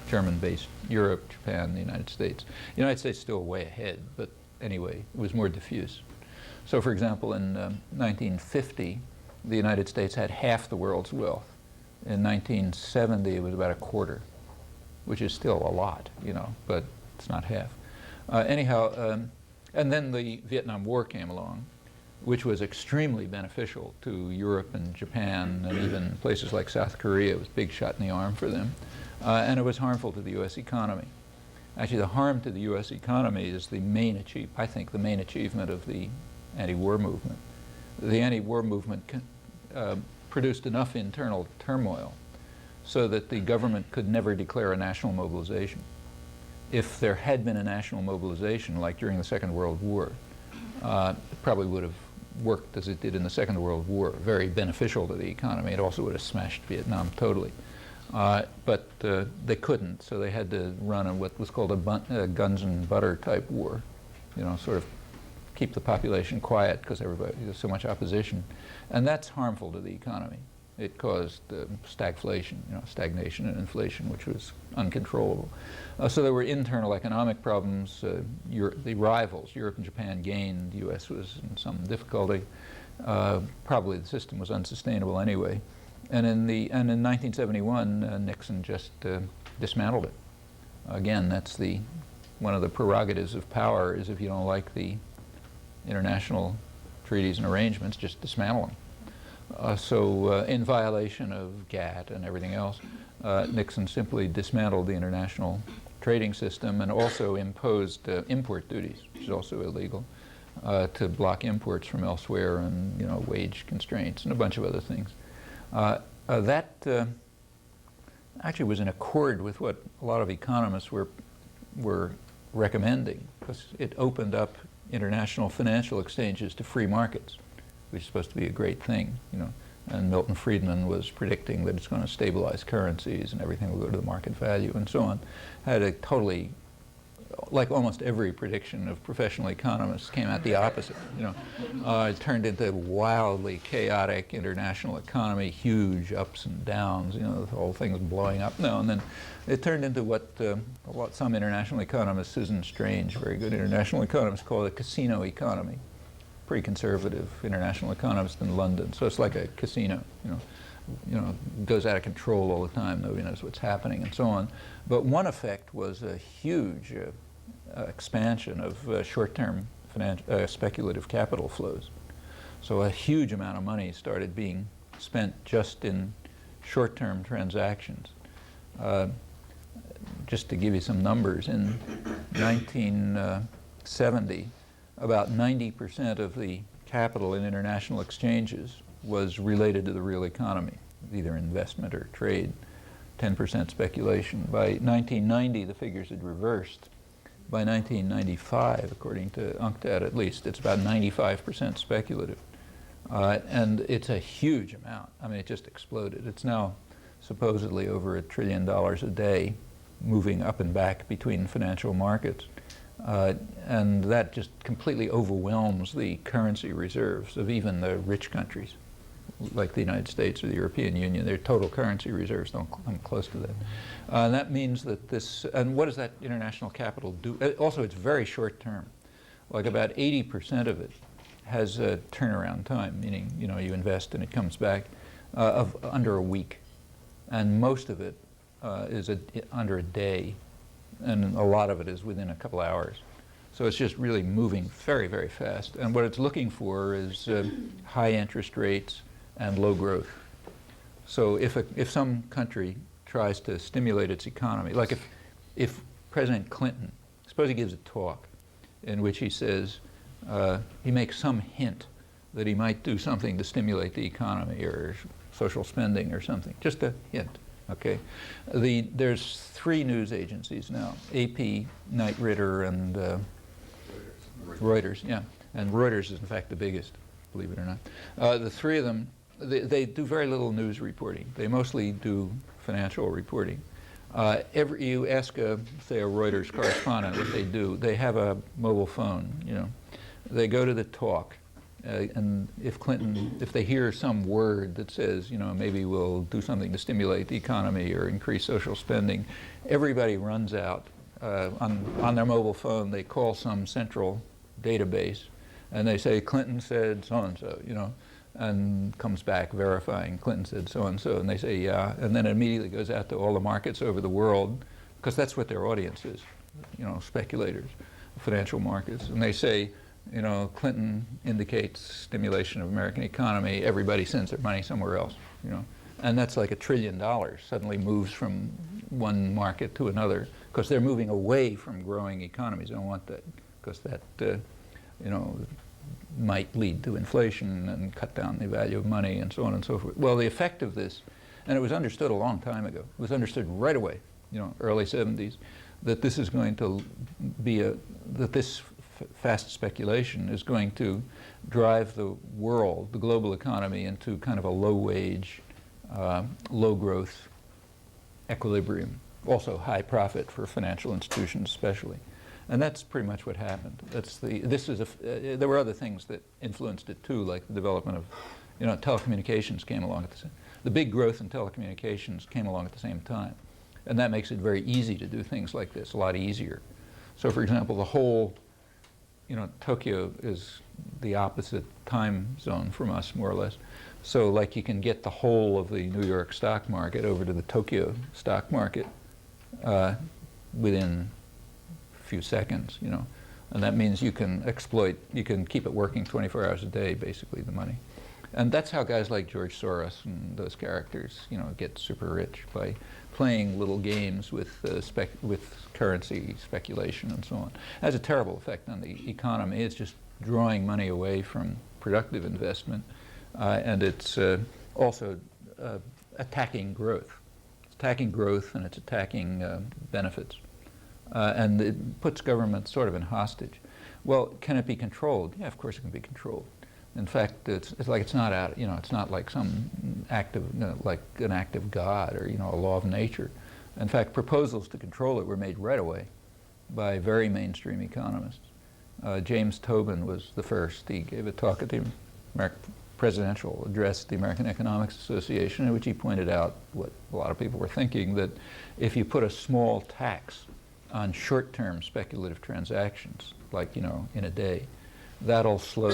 German-based Europe, Japan, the United States. The United States still way ahead, but anyway, it was more diffuse. So, for example, in 1950, the United States had half the world's wealth. In 1970, it was about a quarter, which is still a lot, you know, but it's not half. And then the Vietnam War came along, which was extremely beneficial to Europe and Japan and even places like South Korea. It was a big shot in the arm for them. And it was harmful to the U.S. economy. Actually, the harm to the U.S. economy is the main achievement of the anti-war movement. The anti-war movement produced enough internal turmoil so that the government could never declare a national mobilization. If there had been a national mobilization, like during the Second World War, it probably would have worked as it did in the Second World War, very beneficial to the economy. It also would have smashed Vietnam totally. But they couldn't, so they had to run on what was called a guns and butter type war, you know, sort of keep the population quiet because there's so much opposition. And that's harmful to the economy. It caused stagflation, you know, stagnation and inflation, which was uncontrollable. So there were internal economic problems. The rivals, Europe and Japan, gained. The U.S. was in some difficulty. Probably the system was unsustainable anyway. And in 1971, Nixon just dismantled it. Again, that's one of the prerogatives of power is if you don't like the international treaties and arrangements, just dismantle them. So in violation of GATT and everything else, Nixon simply dismantled the international trading system and also imposed import duties, which is also illegal, to block imports from elsewhere, and, you know, wage constraints and a bunch of other things. That actually was in accord with what a lot of economists were recommending, because it opened up international financial exchanges to free markets, which is supposed to be a great thing, you know. And Milton Friedman was predicting that it's going to stabilize currencies and everything will go to the market value and so on. Had a totally, like almost every prediction of professional economists, came out the opposite. You know, it turned into wildly chaotic international economy, huge ups and downs. You know, the whole thing was blowing up. No, and then it turned into what some international economists, Susan Strange, very good international economist, call a casino economy. Pretty conservative international economist in London. So it's like a casino. You know, goes out of control all the time. Nobody knows what's happening and so on. But one effect was a huge expansion of short-term speculative capital flows. So a huge amount of money started being spent just in short-term transactions. Just to give you some numbers, in 1970, about 90% of the capital in international exchanges was related to the real economy, either investment or trade, 10% speculation. By 1990, the figures had reversed. By 1995, according to UNCTAD at least, it's about 95% speculative. And it's a huge amount. I mean, it just exploded. It's now supposedly over $1 trillion a day, moving up and back between financial markets. And that just completely overwhelms the currency reserves of even the rich countries, like the United States or the European Union. Their total currency reserves don't come close to that. And that means that and what does that international capital do? Also, it's very short term. Like about 80% of it has a turnaround time, meaning, you know, you invest and it comes back of under a week. And most of it is under a day. And a lot of it is within a couple hours. So it's just really moving very, very fast. And what it's looking for is high interest rates and low growth. So if some country tries to stimulate its economy, like if President Clinton, suppose he gives a talk in which he says, he makes some hint that he might do something to stimulate the economy or social spending or something, just a hint. Okay, there's 3 news agencies now: AP, Knight Ridder, and Reuters. Yeah, and Reuters is in fact the biggest, believe it or not. The 3 of them, they do very little news reporting. They mostly do financial reporting. You ask, say, a Reuters correspondent what they do. They have a mobile phone. You know, they go to the talk, And if they hear some word that says, maybe we'll do something to stimulate the economy or increase social spending, everybody runs out on their mobile phone. They call some central database, and they say, Clinton said so-and-so, and comes back verifying Clinton said so-and-so, and they say, yeah, and then it immediately goes out to all the markets over the world, because that's what their audience is, speculators, financial markets, and they say, Clinton indicates stimulation of American economy, everybody sends their money somewhere else, and that's like $1 trillion suddenly moves from one market to another, because they're moving away from growing economies. They don't want that, because that, might lead to inflation and cut down the value of money and so on and so forth. Well, the effect of this, and it was understood a long time ago, it was understood right away, early 70s, that this is going to be that this fast speculation is going to drive the world, the global economy, into kind of a low-wage, low-growth equilibrium. Also high profit for financial institutions especially. And that's pretty much what happened. There were other things that influenced it too, like the development of, telecommunications came along at the big growth in telecommunications came along at the same time. And that makes it very easy to do things like this, a lot easier. So for example, the whole, Tokyo is the opposite time zone from us, more or less. So like you can get the whole of the New York stock market over to the Tokyo stock market within few seconds, and that means you can keep it working 24 hours a day, basically, the money. And that's how guys like George Soros and those characters, get super rich, by playing little games with currency speculation and so on. It has a terrible effect on the economy. It's just drawing money away from productive investment, and it's also attacking growth. It's attacking growth, and it's attacking benefits. And it puts government sort of in hostage. Well, can it be controlled? Yeah, of course it can be controlled. In fact, it's like it's not out. It's not like some like an act of God or a law of nature. In fact, proposals to control it were made right away by very mainstream economists. James Tobin was the first. He gave a talk at the presidential address at the American Economics Association, in which he pointed out what a lot of people were thinking, that if you put a small tax on short-term speculative transactions, like in a day, that'll slow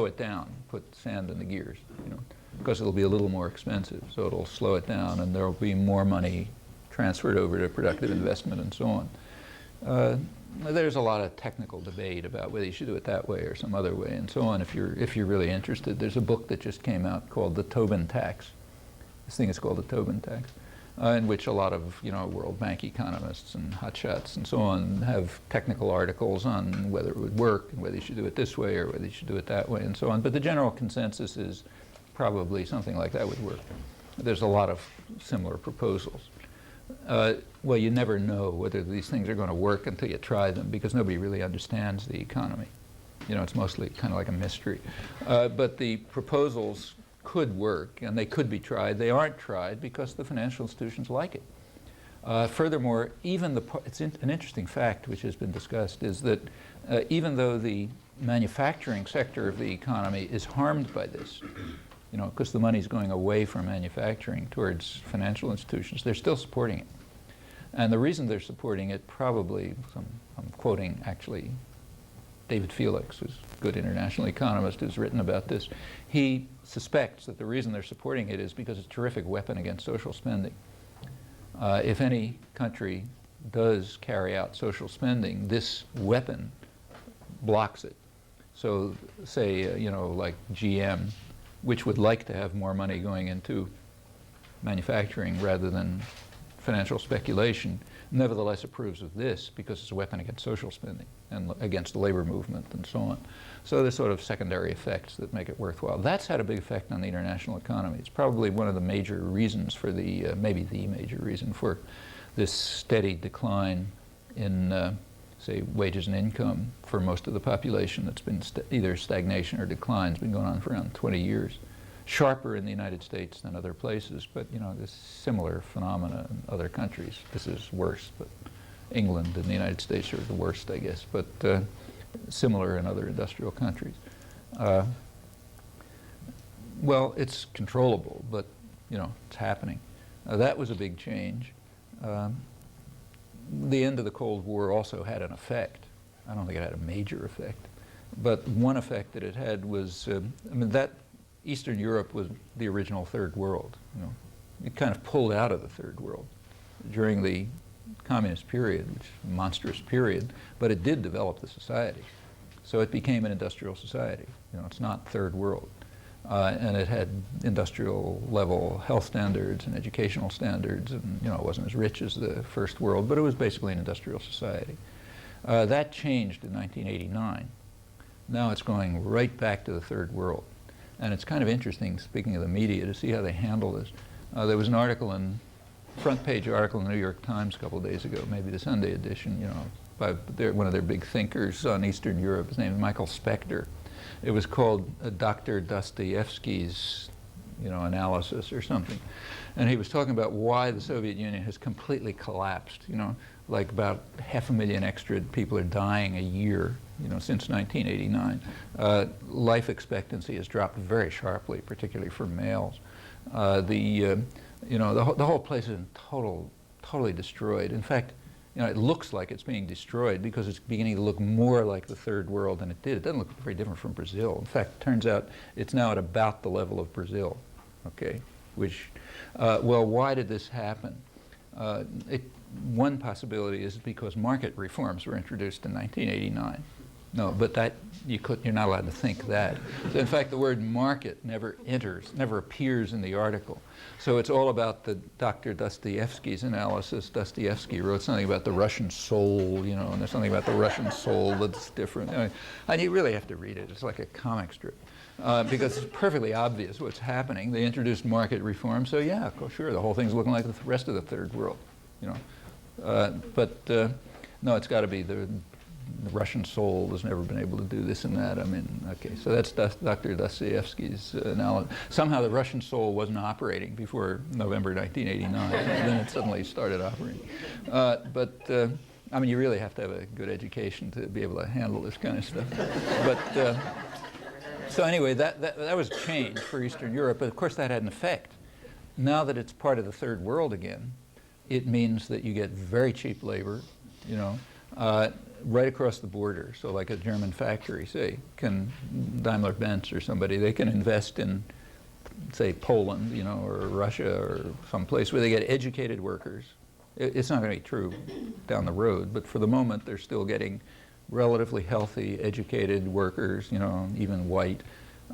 it down, put sand in the gears, because it'll be a little more expensive. So it'll slow it down, and there'll be more money transferred over to productive investment and so on. There's a lot of technical debate about whether you should do it that way or some other way and so on. If you're really interested, there's a book that just came out called The Tobin Tax. This thing is called the Tobin Tax. In which a lot of World Bank economists and hotshots and so on have technical articles on whether it would work and whether you should do it this way or whether you should do it that way and so on. But the general consensus is probably something like that would work. There's a lot of similar proposals. Well, you never know whether these things are going to work until you try them, because nobody really understands the economy. It's mostly kind of like a mystery. But the proposals could work, and they could be tried. They aren't tried because the financial institutions like it. Furthermore, it's an interesting fact which has been discussed, is that even though the manufacturing sector of the economy is harmed by this, because the money's going away from manufacturing towards financial institutions, they're still supporting it. And the reason they're supporting it, probably, I'm quoting actually David Felix, who's a good international economist who's written about this, he suspects that the reason they're supporting it is because it's a terrific weapon against social spending. If any country does carry out social spending, this weapon blocks it. So say, like GM, which would like to have more money going into manufacturing rather than financial speculation, nevertheless approves of this because it's a weapon against social spending and against the labor movement and so on. So there's sort of secondary effects that make it worthwhile. That's had a big effect on the international economy. It's probably one of the major reasons for maybe the major reason for this steady decline in, say, wages and income for most of the population. That's been either stagnation or decline. It's been going on for around 20 years. Sharper in the United States than other places, but there's similar phenomena in other countries. This is worse, but England and the United States are the worst, I guess, but similar in other industrial countries. Well, it's controllable, but it's happening. That was a big change. The end of the Cold War also had an effect. I don't think it had a major effect, but one effect that it had was, that Eastern Europe was the original third world. It kind of pulled out of the third world during the communist period, which is a monstrous period, but it did develop the society. So it became an industrial society. It's not third world. And it had industrial level health standards and educational standards, and it wasn't as rich as the first world, but it was basically an industrial society. That changed in 1989. Now it's going right back to the third world. And it's kind of interesting, speaking of the media, to see how they handle this. There was an article front page article in the New York Times a couple of days ago, maybe the Sunday edition, by one of their big thinkers on Eastern Europe. His name is Michael Spector. It was called Dr. Dostoevsky's, analysis or something. And he was talking about why the Soviet Union has completely collapsed. Like about 500,000 extra people are dying a year, since 1989. Life expectancy has dropped very sharply, particularly for males. The whole place is totally destroyed. In fact, it looks like it's being destroyed because it's beginning to look more like the third world than it did. It doesn't look very different from Brazil. In fact, it turns out it's now at about the level of Brazil, okay? Well, why did this happen? One possibility is because market reforms were introduced in 1989. No, but you're not allowed to think that. So in fact, the word market never appears in the article. So it's all about the Dr. Dostoevsky's analysis. Dostoevsky wrote something about the Russian soul, and there's something about the Russian soul that's different. And you really have to read it. It's like a comic strip. Because it's perfectly obvious what's happening. They introduced market reform, so yeah, sure, the whole thing's looking like the rest of the third world, no, it's got to be the Russian soul has never been able to do this and that. Okay, so that's Dr. Dostoevsky's analysis. Somehow the Russian soul wasn't operating before November 1989, and then it suddenly started operating. You really have to have a good education to be able to handle this kind of stuff. So anyway, that was a change for Eastern Europe, but of course that had an effect. Now that it's part of the third world again, it means that you get very cheap labor, right across the border. So like a German factory, say, Daimler-Benz or somebody, they can invest in, say, Poland, or Russia or someplace where they get educated workers. It's not going to be true down the road, but for the moment they're still getting relatively healthy, educated workers, even white,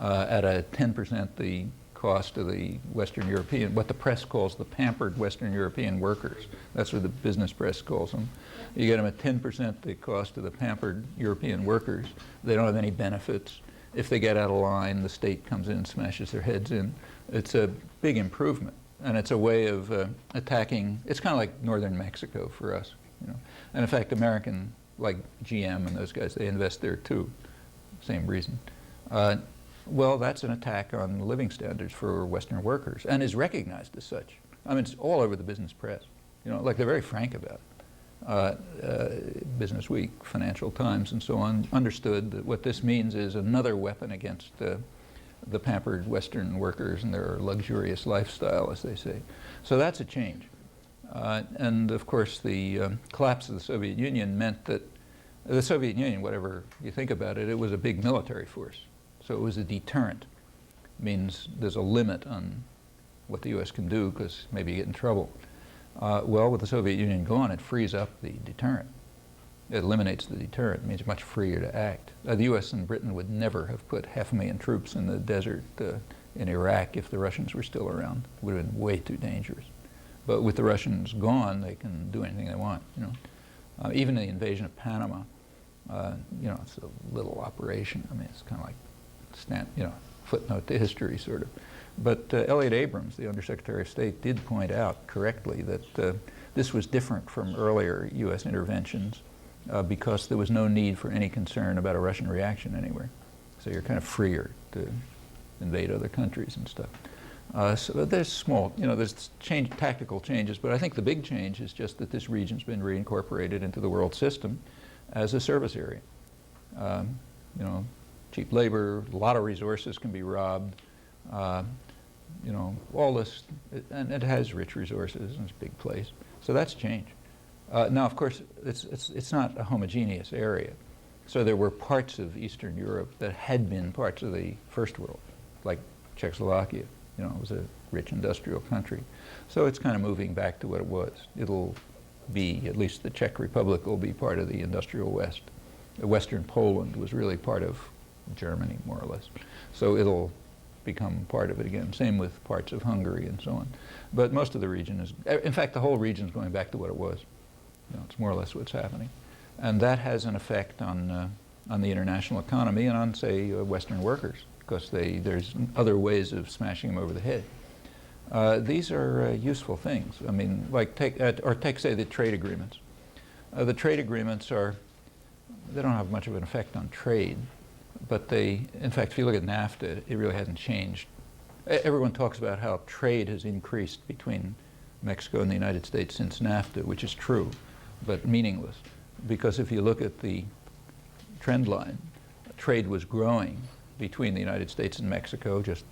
at a 10% the cost of the Western European, what the press calls the pampered Western European workers. That's what the business press calls them. You get them at 10% the cost of the pampered European workers. They don't have any benefits. If they get out of line, the state comes in and smashes their heads in. It's a big improvement, and it's a way of attacking. It's kind of like northern Mexico for us, And in fact, like GM and those guys, they invest there too. Same reason. Well, that's an attack on living standards for Western workers and is recognized as such. It's all over the business press. Like they're very frank about it. Business Week, Financial Times, and so on understood that what this means is another weapon against the pampered Western workers and their luxurious lifestyle, as they say. So that's a change. And of course, the collapse of the Soviet Union meant that the Soviet Union, whatever you think about it, it was a big military force. So it was a deterrent. It means there's a limit on what the U.S. can do because maybe you get in trouble. Well, with the Soviet Union gone, it frees up the deterrent. It eliminates the deterrent. It means it's much freer to act. The U.S. and Britain would never have put 500,000 troops in the desert in Iraq if the Russians were still around. It would have been way too dangerous. But with the Russians gone, they can do anything they want. Even the invasion of Panama, it's a little operation. It's kind of like footnote to history, sort of. But Elliott Abrams, the Undersecretary of State, did point out correctly that this was different from earlier U.S. interventions because there was no need for any concern about a Russian reaction anywhere. So you're kind of freer to invade other countries and stuff. So there's small, there's tactical changes, but I think the big change is just that this region's been reincorporated into the world system as a service area. cheap labor, a lot of resources can be robbed, you know, all this, and it has rich resources and it's a big place. So that's changed. Now, of course, it's not a homogeneous area. So there were parts of Eastern Europe that had been parts of the First World, like Czechoslovakia. You know, it was a rich industrial country. So it's kind of moving back to what it was. It'll be, at least the Czech Republic will be part of the industrial West. Western Poland was really part of Germany, more or less. So it'll become part of it again. Same with parts of Hungary and so on. But most of the region is, in fact, the whole region is going back to what it was. You know, it's more or less what's happening. And that has an effect on the international economy and on, say, Western workers, because there's other ways of smashing them over the head. These are useful things. I mean, like take, say, the trade agreements. The trade agreements they don't have much of an effect on trade, but in fact, if you look at NAFTA, it really hasn't changed. Everyone talks about how trade has increased between Mexico and the United States since NAFTA, which is true, but meaningless. Because if you look at the trend line, trade was growing between the United States and Mexico just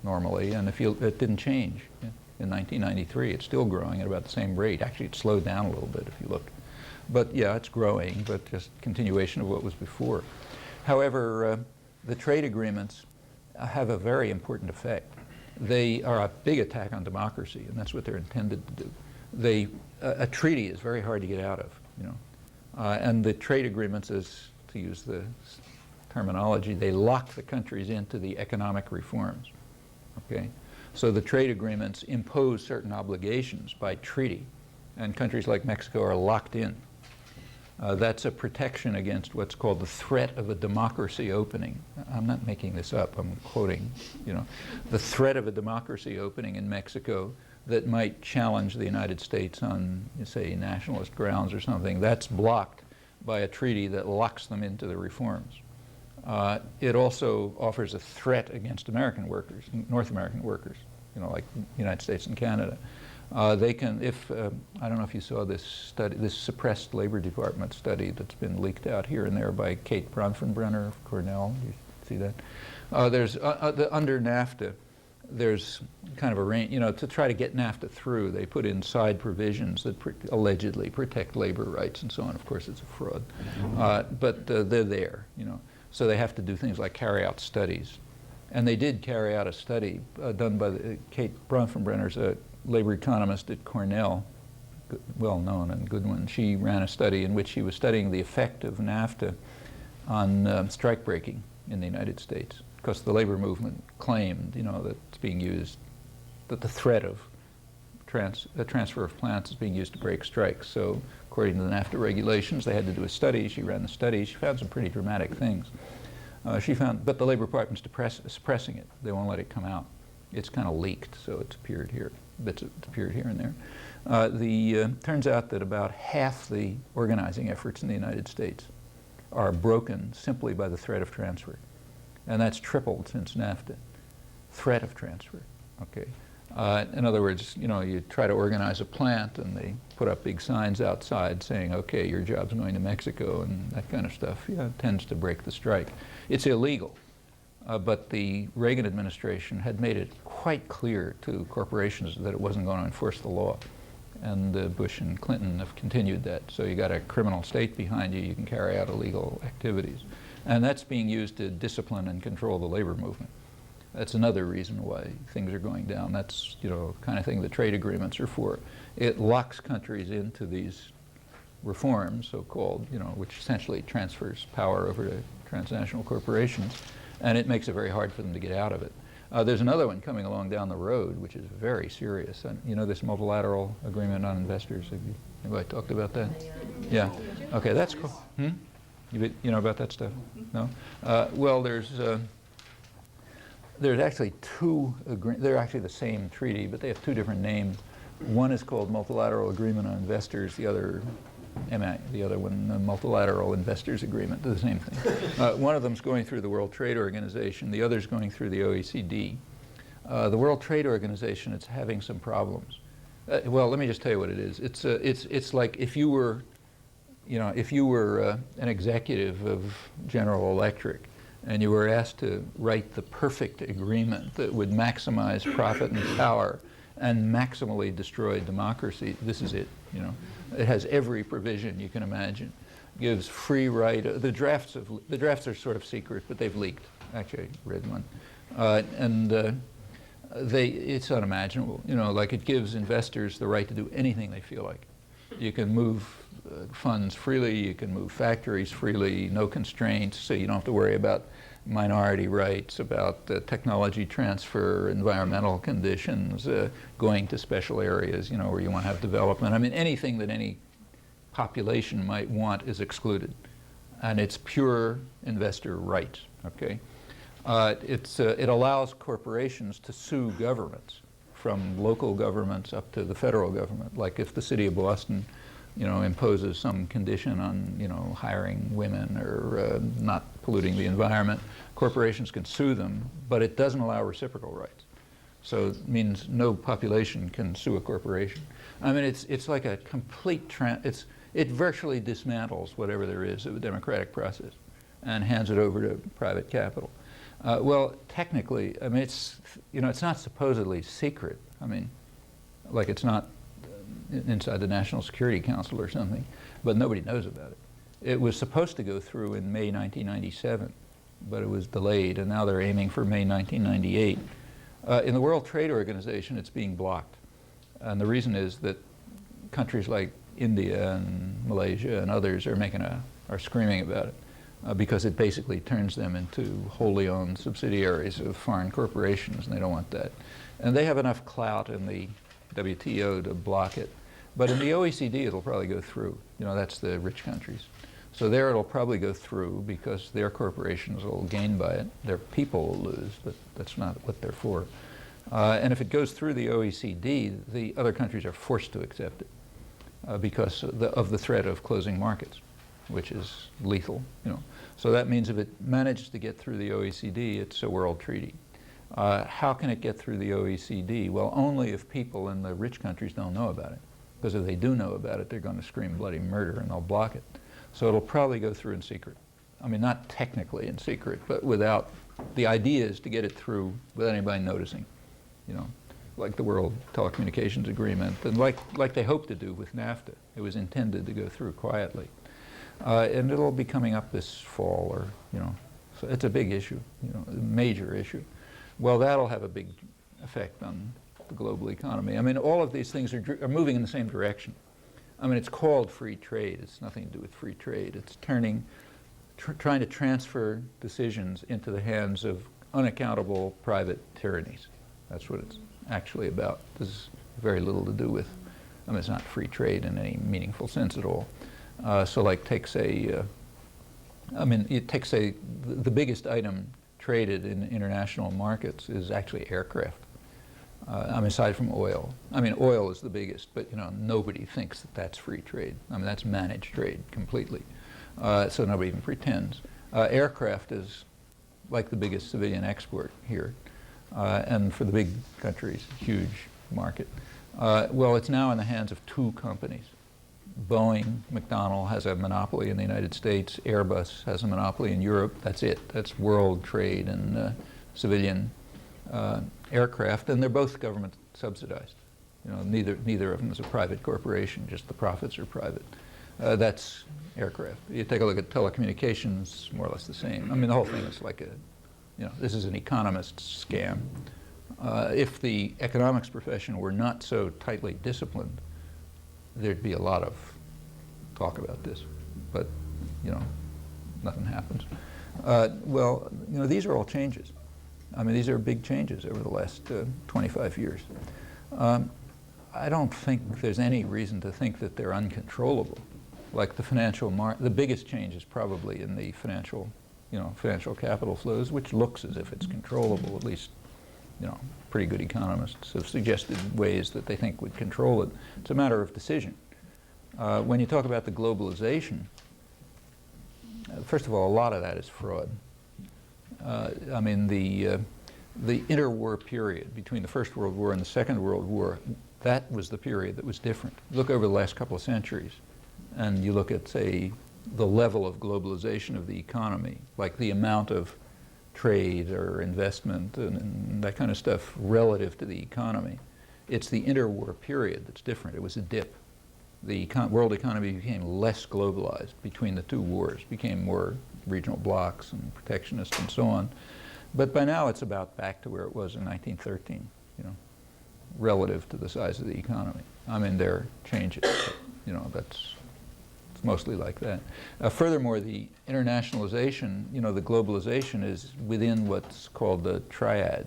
normally, and it didn't change. In 1993, it's still growing at about the same rate. Actually, it slowed down a little bit if you look. But yeah, it's growing, but just continuation of what was before. However, the trade agreements have a very important effect. They are a big attack on democracy, and that's what they're intended to do. A treaty is very hard to get out of, you know. And the trade agreements, is, to use the terminology, they lock the countries into the economic reforms. Okay? So the trade agreements impose certain obligations by treaty, and countries like Mexico are locked in. That's a protection against what's called the threat of a democracy opening. I'm not making this up, I'm quoting, you know. The threat of a democracy opening in Mexico that might challenge the United States on, say, nationalist grounds or something, that's blocked by a treaty that locks them into the reforms. It also offers a threat against American workers, North American workers, you know, like the United States and Canada. They can, I don't know if you saw this study, this suppressed Labor Department study that's been leaked out here and there by Kate Bronfenbrenner of Cornell. You see that? Under NAFTA, there's kind of a range, you know, to try to get NAFTA through, they put in side provisions that allegedly protect labor rights and so on. Of course, it's a fraud. But they're there, you know. So they have to do things like carry out studies. And they did carry out a study done by Kate Bronfenbrenner's a labor economist at Cornell, well known and good one. She ran a study in which she was studying the effect of NAFTA on strike breaking in the United States, because the labor movement claimed, you know, that it's being used, that the threat of the transfer of plants is being used to break strikes. So according to the NAFTA regulations, they had to do a study. She ran the study. She found some pretty dramatic things. But the Labor Department's suppressing it. They won't let it come out. It's kind of leaked, so it's appeared here. It's appeared here and there. Turns out that about half the organizing efforts in the United States are broken simply by the threat of transfer. And that's tripled since NAFTA. Threat of transfer, okay? In other words, you know, you try to organize a plant and they put up big signs outside saying, okay, your job's going to Mexico and that kind of stuff. Yeah, it tends to break the strike. It's illegal, but the Reagan administration had made it quite clear to corporations that it wasn't going to enforce the law. And Bush and Clinton have continued that. So you got a criminal state behind you, you can carry out illegal activities. And that's being used to discipline and control the labor movement. That's another reason why things are going down. That's, you know, kind of thing the trade agreements are for. It locks countries into these reforms, so-called, you know, which essentially transfers power over to transnational corporations, and it makes it very hard for them to get out of it. There's another one coming along down the road, which is very serious. And, you know, this multilateral agreement on investors. Have you, anybody talked about that? Yeah. Okay, that's cool. You know about that stuff? No? Well, there's actually they're actually the same treaty, but they have two different names. One is called Multilateral Agreement on Investors, the other one, the Multilateral Investors Agreement, the same thing. One of them's going through the World Trade Organization, the other's going through the OECD. The World Trade Organization, it's having some problems. Well, let me just tell you what it is. It's like if you were, you know, if you were an executive of General Electric and you were asked to write the perfect agreement that would maximize profit and power and maximally destroy democracy, this is it. You know, it has every provision you can imagine. Gives free right. The drafts are sort of secret, but they've leaked. Actually, I read one, it's unimaginable. You know, like it gives investors the right to do anything they feel like. You can move funds freely. You can move factories freely. No constraints. So you don't have to worry about minority rights, about technology transfer, environmental conditions, going to special areas, you know, where you want to have development. I mean, anything that any population might want is excluded, and it's pure investor rights. Okay, it allows corporations to sue governments, from local governments up to the federal government. Like if the city of Boston, you know, imposes some condition on, you know, hiring women or not polluting the environment, corporations can sue them, but it doesn't allow reciprocal rights. So it means no population can sue a corporation. I mean, it's like a complete it virtually dismantles whatever there is of a democratic process and hands it over to private capital. Well, technically, I mean, it's not supposedly secret. I mean, like it's not inside the National Security Council or something, but nobody knows about it. It was supposed to go through in May 1997, but it was delayed, and now they're aiming for May 1998. In the World Trade Organization, it's being blocked. And the reason is that countries like India and Malaysia and others are screaming about it because it basically turns them into wholly owned subsidiaries of foreign corporations, and they don't want that. And they have enough clout in the WTO to block it. But in the OECD, it'll probably go through. You know, that's the rich countries. So there it'll probably go through because their corporations will gain by it. Their people will lose, but that's not what they're for. And if it goes through the OECD, the other countries are forced to accept it because of the threat of closing markets, which is lethal. You know, so that means if it manages to get through the OECD, it's a world treaty. How can it get through the OECD? Well, only if people in the rich countries don't know about it. Because if they do know about it, they're going to scream bloody murder and they'll block it. So it'll probably go through in secret. I mean, not technically in secret, but without, the idea is to get it through without anybody noticing, you know, like the World Telecommunications Agreement, and like they hope to do with NAFTA. It was intended to go through quietly. And it'll be coming up this fall, or, you know, so it's a big issue, you know, a major issue. Well, that'll have a big effect on the global economy. I mean, all of these things are moving in the same direction. I mean, it's called free trade. It's nothing to do with free trade. It's trying to transfer decisions into the hands of unaccountable private tyrannies. That's what it's actually about. This is very little to do with, I mean, it's not free trade in any meaningful sense at all. So like take say, the biggest item traded in international markets is actually aircraft. I mean, aside from oil. I mean, oil is the biggest, but, you know, nobody thinks that that's free trade. I mean, that's managed trade completely. So nobody even pretends. Aircraft is like the biggest civilian export here. And for the big countries, huge market. Well, it's now in the hands of two companies. Boeing, McDonnell has a monopoly in the United States. Airbus has a monopoly in Europe. That's it. That's world trade and civilian aircraft, and they're both government subsidized. You know, neither of them is a private corporation. Just the profits are private. That's aircraft. You take a look at telecommunications, more or less the same. I mean, the whole thing is like this is an economist's scam. If the economics profession were not so tightly disciplined, there'd be a lot of talk about this, but, you know, nothing happens. Well, you know, these are all changes. I mean, these are big changes over the last 25 years. I don't think there's any reason to think that they're uncontrollable. Like the biggest change is probably in the financial capital flows, which looks as if it's controllable. At least, you know, pretty good economists have suggested ways that they think would control it. It's a matter of decision. When you talk about the globalization, first of all, a lot of that is fraud. I mean, the interwar period between the First World War and the Second World War, that was the period that was different. Look over the last couple of centuries, and you look at, say, the level of globalization of the economy, like the amount of trade or investment and that kind of stuff relative to the economy. It's the interwar period that's different. It was a dip. The world economy became less globalized between the two wars, became more regional blocs and protectionist and so on. But by now it's about back to where it was in 1913, you know, relative to the size of the economy. I mean, there are changes, but, you know, it's mostly like that. Furthermore, the internationalization, you know, the globalization is within what's called the triad,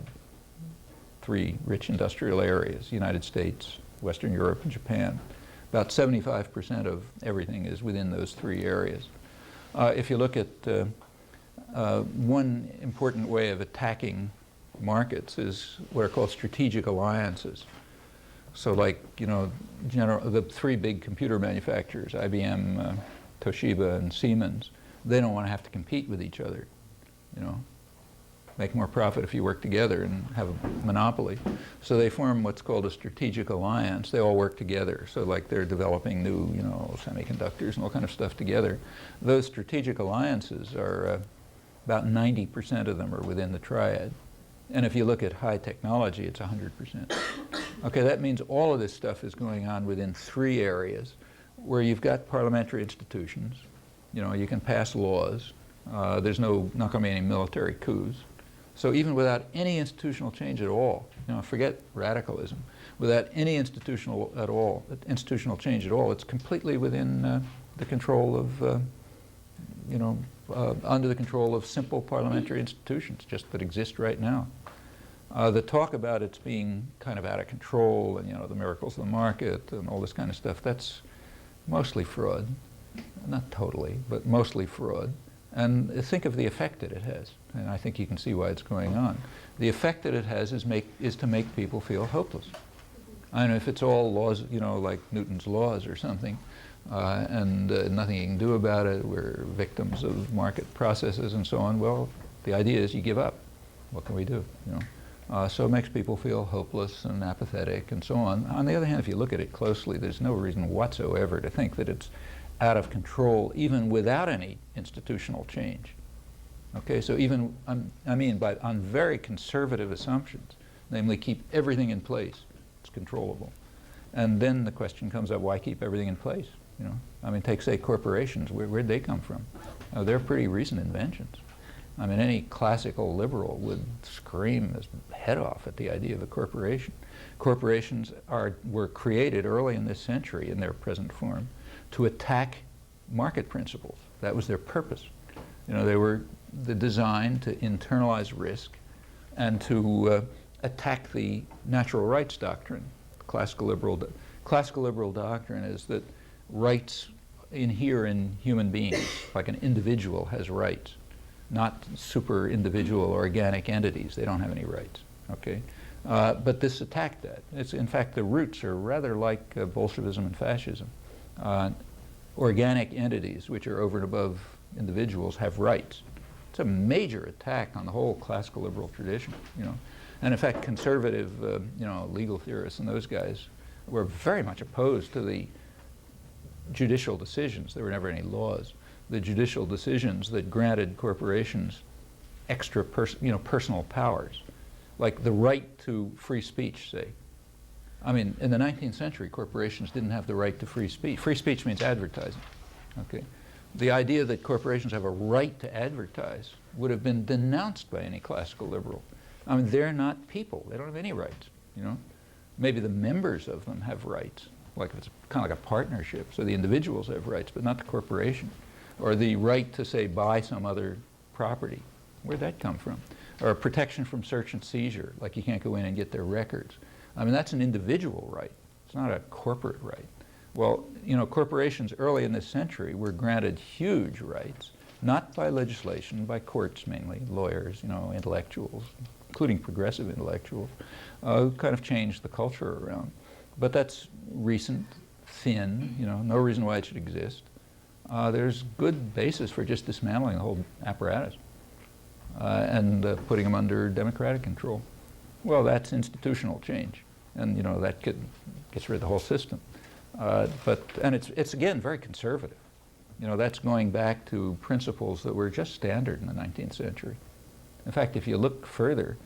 three rich industrial areas, United States, Western Europe, and Japan. About 75% of everything is within those three areas. If you look at one important way of attacking markets is what are called strategic alliances. So like, you know, the three big computer manufacturers, IBM, Toshiba, and Siemens, they don't want to have to compete with each other, you know. Make more profit if you work together and have a monopoly. So they form what's called a strategic alliance. They all work together. So like they're developing new, you know, semiconductors and all kind of stuff together. Those strategic alliances are about 90% of them are within the triad. And if you look at high technology, it's 100%. Okay, that means all of this stuff is going on within three areas where you've got parliamentary institutions. You know, you can pass laws. There's not going to be any military coups. So even without any institutional change at all, you know, forget radicalism, without any institutional change at all, it's completely within the control of, you know, under the control of simple parliamentary institutions, just that exist right now. The talk about it's being kind of out of control and, you know, the miracles of the market and all this kind of stuff, that's mostly fraud. Not totally, but mostly fraud. And think of the effect that it has. And I think you can see why it's going on. The effect that it has is to make people feel hopeless. I know if it's all laws, you know, like Newton's laws or something, and nothing you can do about it, we're victims of market processes and so on, well, the idea is you give up. What can we do, you know? So it makes people feel hopeless and apathetic and so on. On the other hand, if you look at it closely, there's no reason whatsoever to think that it's out of control even without any institutional change. Okay, so even, I mean, on very conservative assumptions, namely keep everything in place, it's controllable. And then the question comes up, why keep everything in place? You know, I mean, take, say, corporations, where'd they come from? They're pretty recent inventions. I mean, any classical liberal would scream his head off at the idea of a corporation. Corporations were created early in this century in their present form to attack market principles. That was their purpose. You know, they were designed to internalize risk and to attack the natural rights doctrine. Classical liberal doctrine is that rights inhere in human beings, like an individual has rights, not super individual organic entities. They don't have any rights. Okay, but this attacked that. It's, in fact, the roots are rather like Bolshevism and fascism. Organic entities, which are over and above individuals, have rights. It's a major attack on the whole classical liberal tradition, you know. And in fact, conservative, you know, legal theorists and those guys were very much opposed to the judicial decisions. There were never any laws. The judicial decisions that granted corporations extra personal powers, like the right to free speech, say. I mean, in the 19th century, corporations didn't have the right to free speech. Free speech means advertising. Okay? The idea that corporations have a right to advertise would have been denounced by any classical liberal. I mean, they're not people. They don't have any rights, you know. Maybe the members of them have rights, like if it's kind of like a partnership, so the individuals have rights, but not the corporation. Or the right to, say, buy some other property. Where'd that come from? Or protection from search and seizure, like you can't go in and get their records. I mean, that's an individual right. It's not a corporate right. Well, you know, corporations early in this century were granted huge rights, not by legislation, by courts mainly, lawyers, you know, intellectuals, including progressive intellectuals, who kind of changed the culture around. But that's recent, thin, you know, no reason why it should exist. There's good basis for just dismantling the whole apparatus and putting them under democratic control. Well, that's institutional change. And, you know, that gets rid of the whole system. And it's again, very conservative. You know, that's going back to principles that were just standard in the 19th century. In fact, if you look further,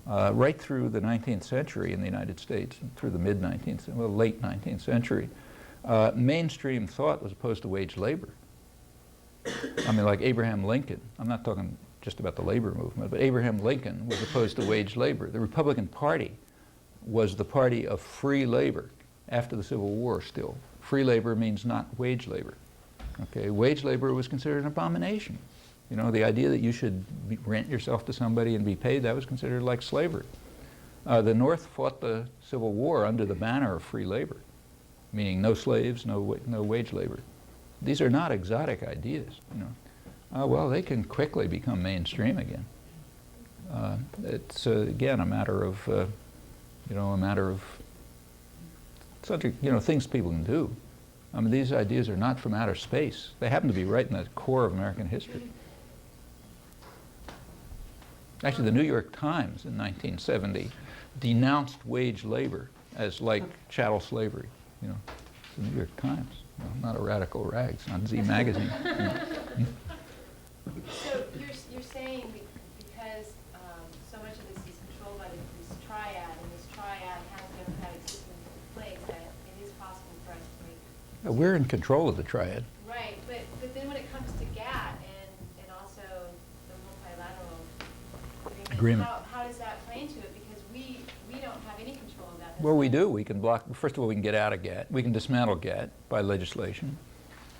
right through the 19th century in the United States, through the mid-19th, well, late 19th century, mainstream thought was opposed to wage labor. I mean, like Abraham Lincoln, I'm not talking just about the labor movement, but Abraham Lincoln was opposed to wage labor. The Republican Party was the party of free labor after the Civil War still. Free labor means not wage labor. Okay, wage labor was considered an abomination. You know, the idea that you should rent yourself to somebody and be paid, that was considered like slavery. The North fought the Civil War under the banner of free labor, meaning no slaves, no wage labor. These are not exotic ideas, you know. Well, they can quickly become mainstream again. It's again a matter of, you know, subject, you know, things people can do. I mean, these ideas are not from outer space. They happen to be right in the core of American history. Actually, the New York Times in 1970 denounced wage labor as like chattel slavery. You know, it's the New York Times, you know, not a radical rags on Z Magazine. So you're saying because so much of this is controlled by this triad, and this triad has a democratic system in place, that it is possible for us to make. We're in control of the triad. Right, but then when it comes to GATT and also the multilateral agreement, how does that play into it? Because we don't have any control of that. Well, we do. We can block, first of all, we can get out of GATT. We can dismantle GATT by legislation.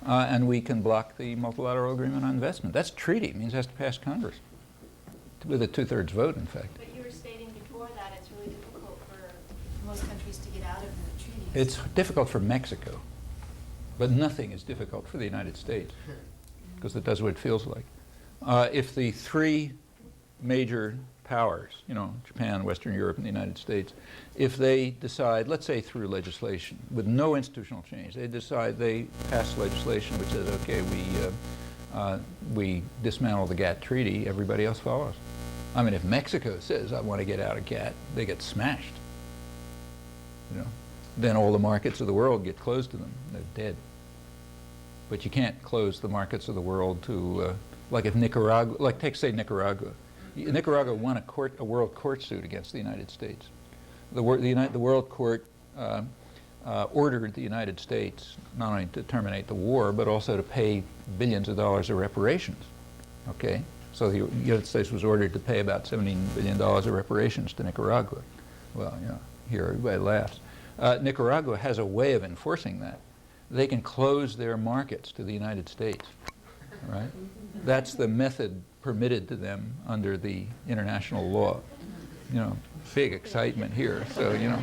And we can block the multilateral agreement on investment. That's a treaty. It means it has to pass Congress with a 2/3 vote, in fact. But you were stating before that it's really difficult for most countries to get out of the treaties. It's difficult for Mexico, but nothing is difficult for the United States because it does what it feels like. If the three major powers, you know, Japan, Western Europe, and the United States, if they decide, let's say through legislation, with no institutional change, they decide they pass legislation which says, okay, we dismantle the GATT treaty, everybody else follows. I mean, if Mexico says, I want to get out of GATT, they get smashed. You know, then all the markets of the world get closed to them. They're dead. But you can't close the markets of the world to, like if Nicaragua, like take, say, Nicaragua. Nicaragua won a world court suit against the United States. The world court ordered the United States not only to terminate the war, but also to pay billions of dollars of reparations. Okay? So the United States was ordered to pay about $17 billion of reparations to Nicaragua. Well, you know, here everybody laughs. Nicaragua has a way of enforcing that. They can close their markets to the United States, right? That's the method permitted to them under the international law. You know, big excitement here. So, you know,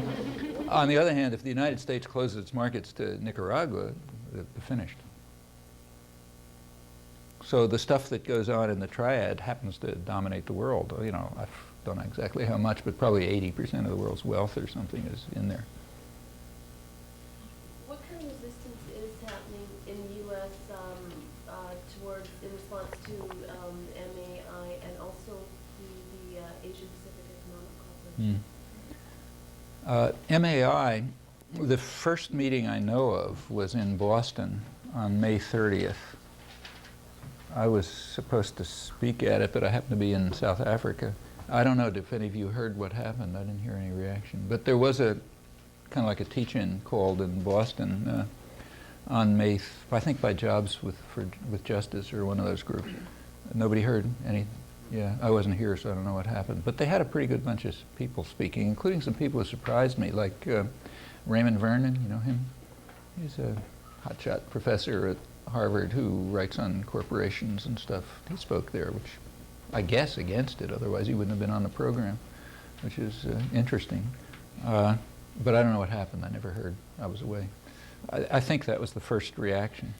on the other hand, if the United States closes its markets to Nicaragua, they're finished. So the stuff that goes on in the triad happens to dominate the world. You know, I don't know exactly how much, but probably 80% of the world's wealth or something is in there. What kind of resistance is happening in the U.S. Towards, in response to MAI and also the Asia Pacific Economic Cooperation? MAI, the first meeting I know of was in Boston on May 30th. I was supposed to speak at it, but I happened to be in South Africa. I don't know if any of you heard what happened. I didn't hear any reaction. But there was a kind of like a teach-in called in Boston on May, I think by Jobs with Justice or one of those groups. Nobody heard any. Yeah, I wasn't here, so I don't know what happened. But they had a pretty good bunch of people speaking, including some people who surprised me, like Raymond Vernon, you know him? He's a hotshot professor at Harvard who writes on corporations and stuff. He spoke there, which I guess against it, otherwise he wouldn't have been on the program, which is interesting. But I don't know what happened. I never heard. I was away. I think that was the first reaction.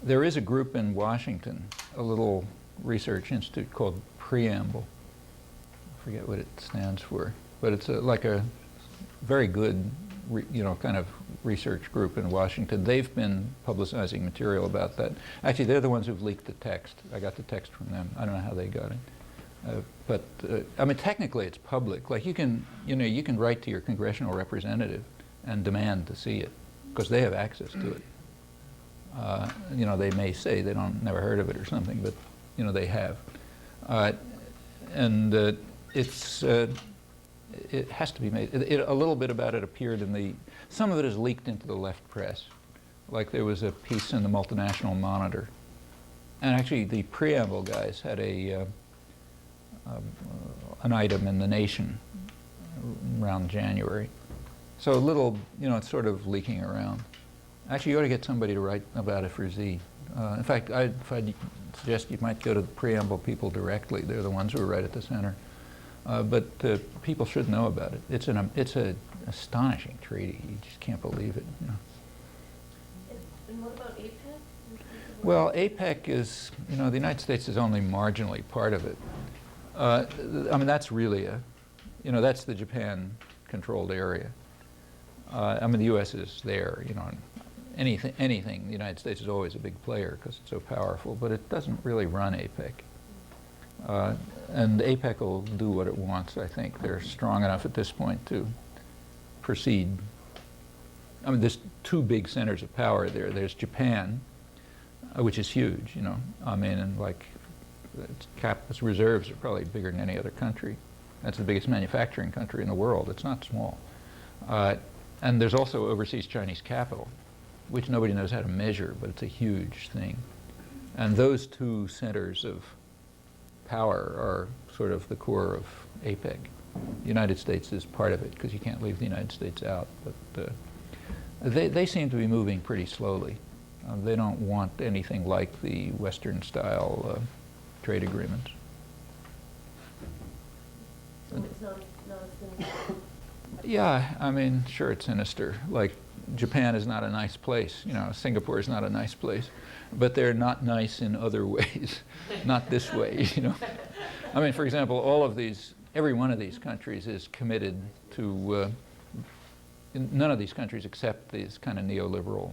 There is a group in Washington, a little research institute called Preamble. I forget what it stands for, but it's like a very good, kind of research group in Washington. They've been publicizing material about that. Actually, they're the ones who've leaked the text. I got the text from them. I don't know how they got it. But I mean, technically it's public. Like you can write to your congressional representative and demand to see it because they have access to it. They may say they never heard of it or something, but they have. And it has to be made. A little bit about it appeared in the, some of it is leaked into the left press. Like there was a piece in the Multinational Monitor. And actually the preamble guys had an item in The Nation around January. So a little, it's sort of leaking around. Actually, you ought to get somebody to write about it for Z. In fact, I'd suggest you might go to the preamble people directly. They're the ones who are right at the center. But people should know about it. It's an astonishing treaty. You just can't believe it. And what about APEC? Well, APEC is, the United States is only marginally part of it. I mean, that's really that's the Japan-controlled area. I mean, the U.S. is there, anything, the United States is always a big player because it's so powerful, but it doesn't really run APEC. And APEC will do what it wants, I think. They're strong enough at this point to proceed. I mean, there's two big centers of power there. There's Japan, which is huge, I mean, and like its reserves are probably bigger than any other country. That's the biggest manufacturing country in the world. It's not small. And there's also overseas Chinese capital, which nobody knows how to measure, but it's a huge thing. And those two centers of power are sort of the core of APEC. The United States is part of it because you can't leave the United States out. But they seem to be moving pretty slowly. They don't want anything like the Western-style trade agreements. So it's not as sinister. Yeah, I mean, sure, it's sinister. Like, Japan is not a nice place. Singapore is not a nice place. But they're not nice in other ways, not this way, I mean, for example, every one of these countries is committed to, none of these countries accept this kind of neoliberal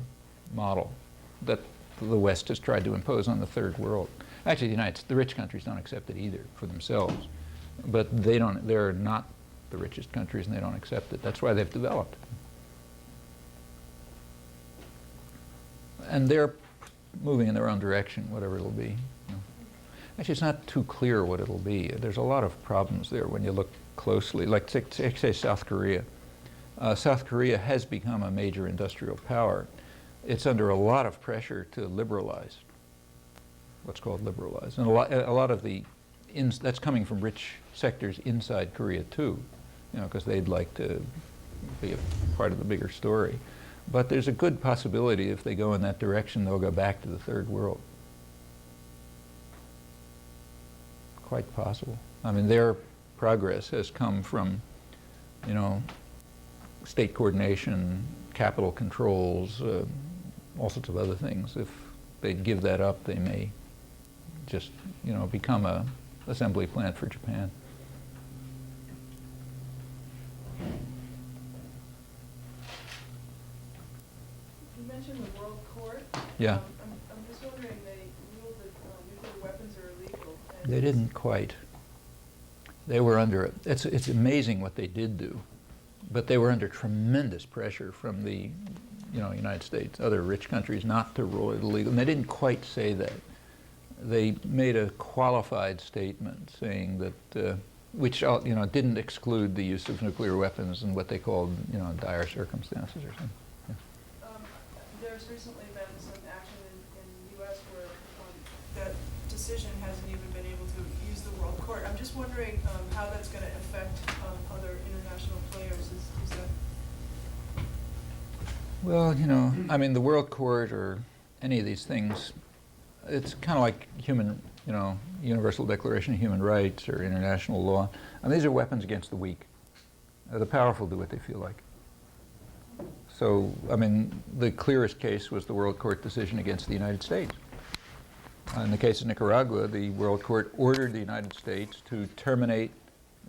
model that the West has tried to impose on the third world. Actually, the rich countries don't accept it either for themselves. But they're not the richest countries and they don't accept it. That's why they've developed. And they're moving in their own direction, whatever it'll be. Actually, it's not too clear what it'll be. There's a lot of problems there when you look closely. Like, say South Korea. South Korea has become a major industrial power. It's under a lot of pressure to liberalize, what's called liberalize. And a lot of that's coming from rich sectors inside Korea too, because they'd like to be a part of the bigger story. But there's a good possibility if they go in that direction, they'll go back to the third world. Quite possible. I mean, their progress has come from, state coordination, capital controls, all sorts of other things. If they give that up, they may just, become a assembly plant for Japan. You mentioned the World Court. Yeah. I'm just wondering, they ruled that nuclear weapons are illegal. They didn't quite. They were under it. It's amazing what they did do, but they were under tremendous pressure from the, United States, other rich countries, not to rule it illegal. And they didn't quite say that. They made a qualified statement saying that, which didn't exclude the use of nuclear weapons in what they called, dire circumstances or something. Yeah. There's recently been some action in the U.S. where that decision hasn't even been able to use the World Court. I'm just wondering how that's going to affect other international players. Is that? Well, I mean, the World Court or any of these things, it's kind of like Universal Declaration of Human Rights or international law. And these are weapons against the weak. The powerful do what they feel like. So, I mean, the clearest case was the World Court decision against the United States. In the case of Nicaragua, the World Court ordered the United States to terminate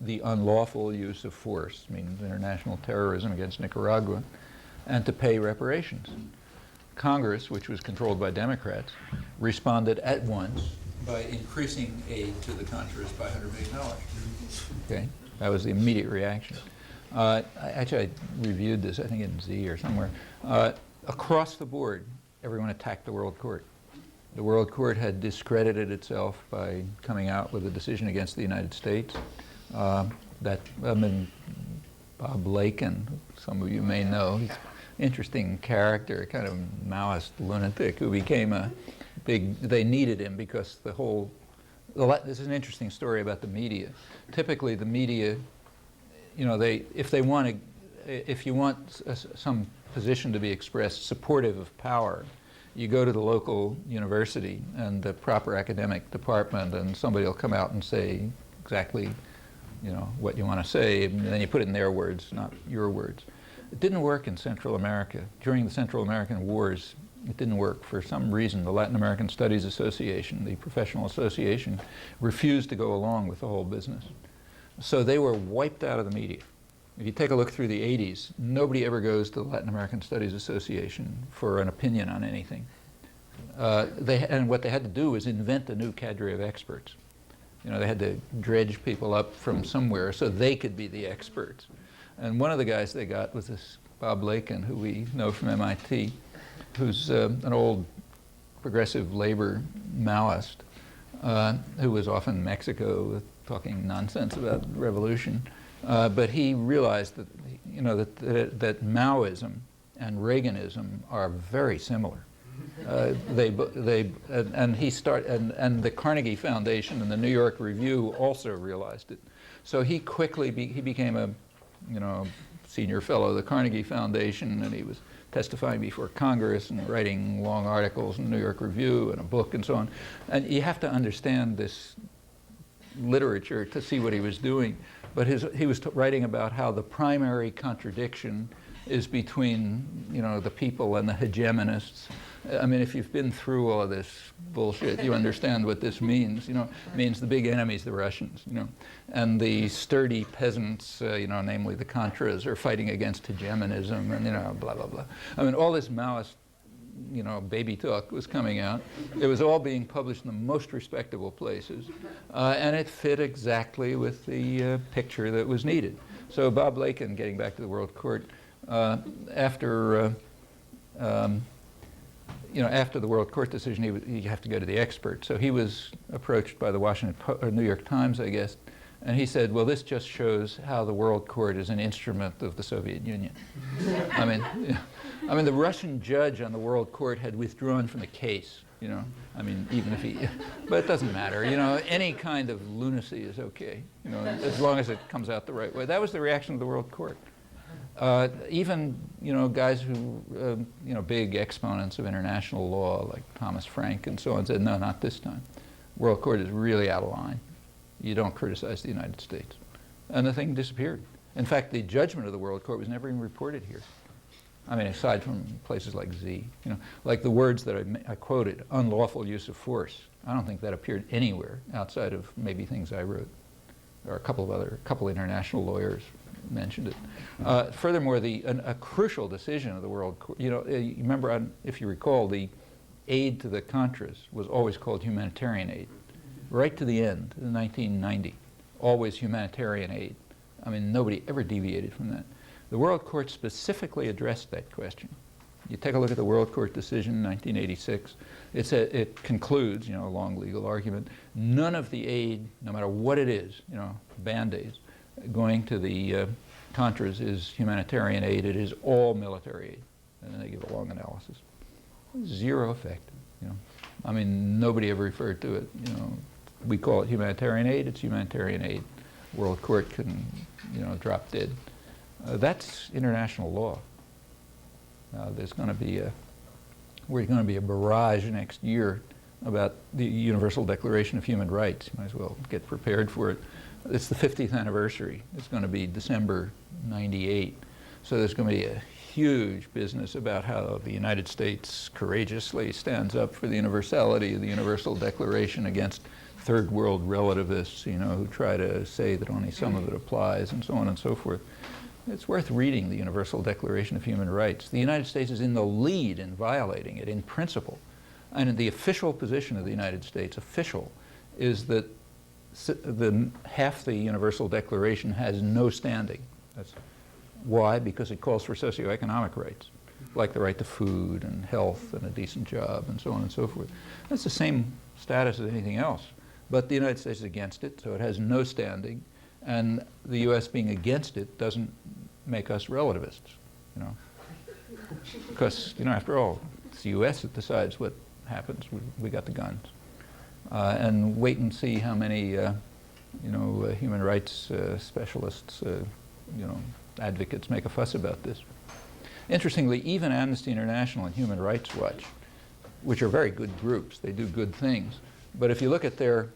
the unlawful use of force, means international terrorism against Nicaragua, and to pay reparations. Congress, which was controlled by Democrats, responded at once by increasing aid to the Contras by $100 million. Okay, that was the immediate reaction. I reviewed this, I think in Z or somewhere. Across the board, everyone attacked the World Court. The World Court had discredited itself by coming out with a decision against the United States. Bob Lakin, some of you may know, he's an interesting character, kind of Maoist lunatic who became a big, they needed him because this is an interesting story about the media. Typically the media, if you want some position to be expressed supportive of power, you go to the local university and the proper academic department, and somebody will come out and say exactly, what you want to say, and then you put it in their words, not your words. It didn't work in Central America. During the Central American Wars, it didn't work. For some reason, the Latin American Studies Association, the professional association, refused to go along with the whole business. So they were wiped out of the media. If you take a look through the 80s, nobody ever goes to the Latin American Studies Association for an opinion on anything. And what they had to do was invent a new cadre of experts. They had to dredge people up from somewhere so they could be the experts. And one of the guys they got was this Bob Lakin, who we know from MIT, who's an old progressive labor Maoist, who was off in Mexico talking nonsense about revolution. But he realized that, that Maoism and Reaganism are very similar. And the Carnegie Foundation and the New York Review also realized it. So he quickly he became a, senior fellow of the Carnegie Foundation, and he was testifying before Congress and writing long articles in the New York Review and a book and so on. And you have to understand this literature to see what he was doing. But he was writing about how the primary contradiction is between, the people and the hegemonists. I mean, if you've been through all of this bullshit, you understand what this means. It means the big enemy's the Russians, and the sturdy peasants, namely the Contras, are fighting against hegemonism, and blah blah blah. I mean, all this Maoist, baby talk was coming out. It was all being published in the most respectable places, and it fit exactly with the picture that was needed. So Bob Lakin, getting back to the World Court, after the World Court decision, you have to go to the expert. So he was approached by the New York Times, I guess, and he said, well, this just shows how the World Court is an instrument of the Soviet Union. I mean, the Russian judge on the World Court had withdrawn from the case, even if but it doesn't matter, any kind of lunacy is okay, as long as it comes out the right way. That was the reaction of the World Court. Even, guys who, big exponents of international law, like Thomas Frank and so on, said, no, not this time. World Court is really out of line. You don't criticize the United States. And the thing disappeared. In fact, the judgment of the World Court was never even reported here. I mean, aside from places like Z, like the words that I quoted, unlawful use of force. I don't think that appeared anywhere outside of maybe things I wrote. There are a couple international lawyers mentioned it. Furthermore, a crucial decision of the World Court, you remember, if you recall, the aid to the Contras was always called humanitarian aid. Right to the end, in 1990, always humanitarian aid. I mean, nobody ever deviated from that. The World Court specifically addressed that question. You take a look at the World Court decision in 1986. It concludes, a long legal argument, none of the aid, no matter what it is, Band-Aids, going to the Contras is humanitarian aid. It is all military aid. And then they give a long analysis. Zero effect. I mean, nobody ever referred to it. We call it humanitarian aid. It's humanitarian aid. World Court couldn't, drop dead. That's international law. There's going to be a barrage next year about the Universal Declaration of Human Rights. You might as well get prepared for it. It's the 50th anniversary. It's going to be December '98. So there's going to be a huge business about how the United States courageously stands up for the universality of the Universal Declaration against third world relativists, who try to say that only some of it applies, and so on and so forth. It's worth reading the Universal Declaration of Human Rights. The United States is in the lead in violating it in principle. And the official position of the United States, is that half the Universal Declaration has no standing. That's why? Because it calls for socioeconomic rights. like the right to food and health and a decent job and so on and so forth. That's the same status as anything else. But the United States is against it, so it has no standing. And the U.S. being against it doesn't make us relativists, you know. Because, you know, after all, it's the U.S. that decides what happens. We got the guns. And wait and see how many, you know, human rights specialists, you know, advocates make a fuss about this. Interestingly, even Amnesty International and Human Rights Watch, which are very good groups, they do good things, but if you look at the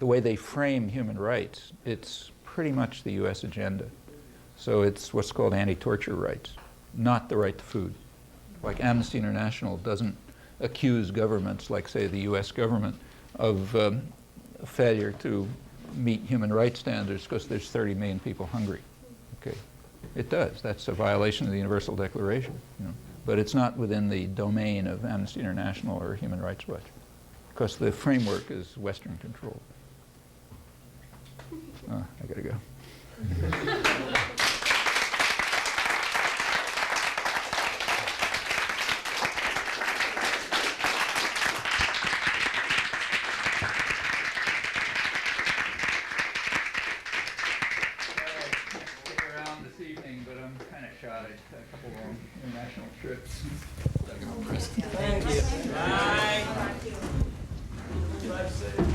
way they frame human rights, it's pretty much the U.S. agenda. So it's what's called anti-torture rights, not the right to food. Like Amnesty International doesn't accuse governments, like say the U.S. government, of failure to meet human rights standards because there's 30 million people hungry. Okay, it does. That's a violation of the Universal Declaration. You know? But it's not within the domain of Amnesty International or Human Rights Watch, because the framework is Western controlled. I gotta go. But I'm kind of shot. I had a couple long international trips. Thank you. Bye. Drive safe.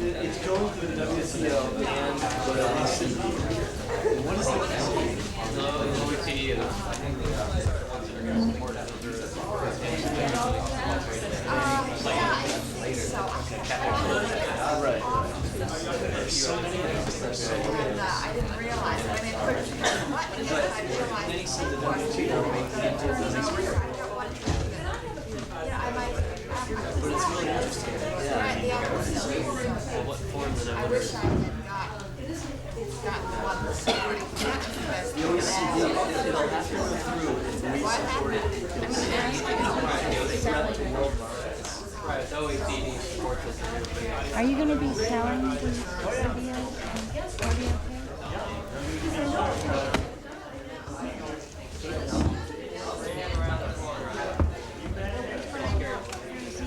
It's going through the WCO and the OECD. What is the OECD? I think the ones that are going to support it. Right. There's so many things. I didn't realize when it pushed the button, I realized. Then he said the WTO but it's really interesting. What form the I wish I had gotten the one that's supporting the OECD, it'll have to go through and we support it. Right, the OECD supports us and everybody else. Are you going to be selling these videos?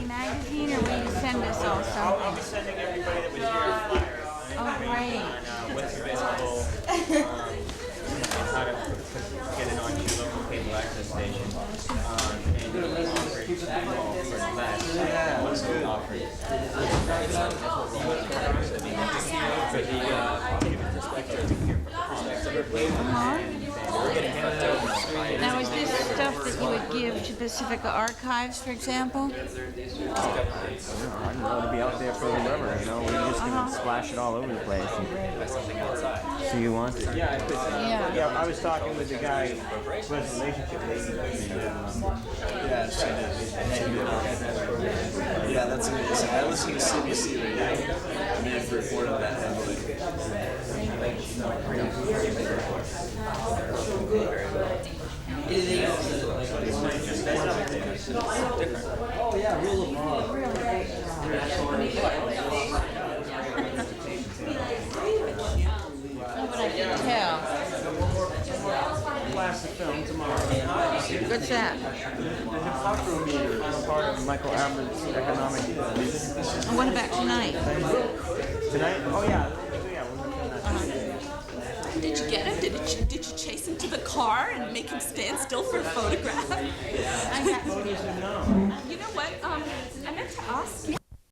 Magazine, or will you send us also? I'll be sending everybody that was here a flyer Oh, great. on what's available, and how to get it onto your local cable access station. And you can offer it for less. What's good offered? That's what we're looking for the perspective of players. We're getting fucked over. Now, is this stuff that you would give to Pacifica Archives, for example? I don't know, to be out there for whoever, you know, we're just gonna splash it all over the place. So you want it? Yeah, I put Yeah, I was talking with the guy who has a relationship with Yeah, that's amazing. I listen to CBC right now. I mean, I've reported that heavily. Anything else? Oh yeah, rule of law. No, but I can tell. class of film tomorrow. What's that? There's a classroom meter. I'm a part of Michael Abbott's economic. And what about tonight? Tonight? Oh yeah. Yeah, we're looking Did you get him? Did you chase him to the car and make him stand still for a photograph? at photos of no. You know what? I meant to ask you.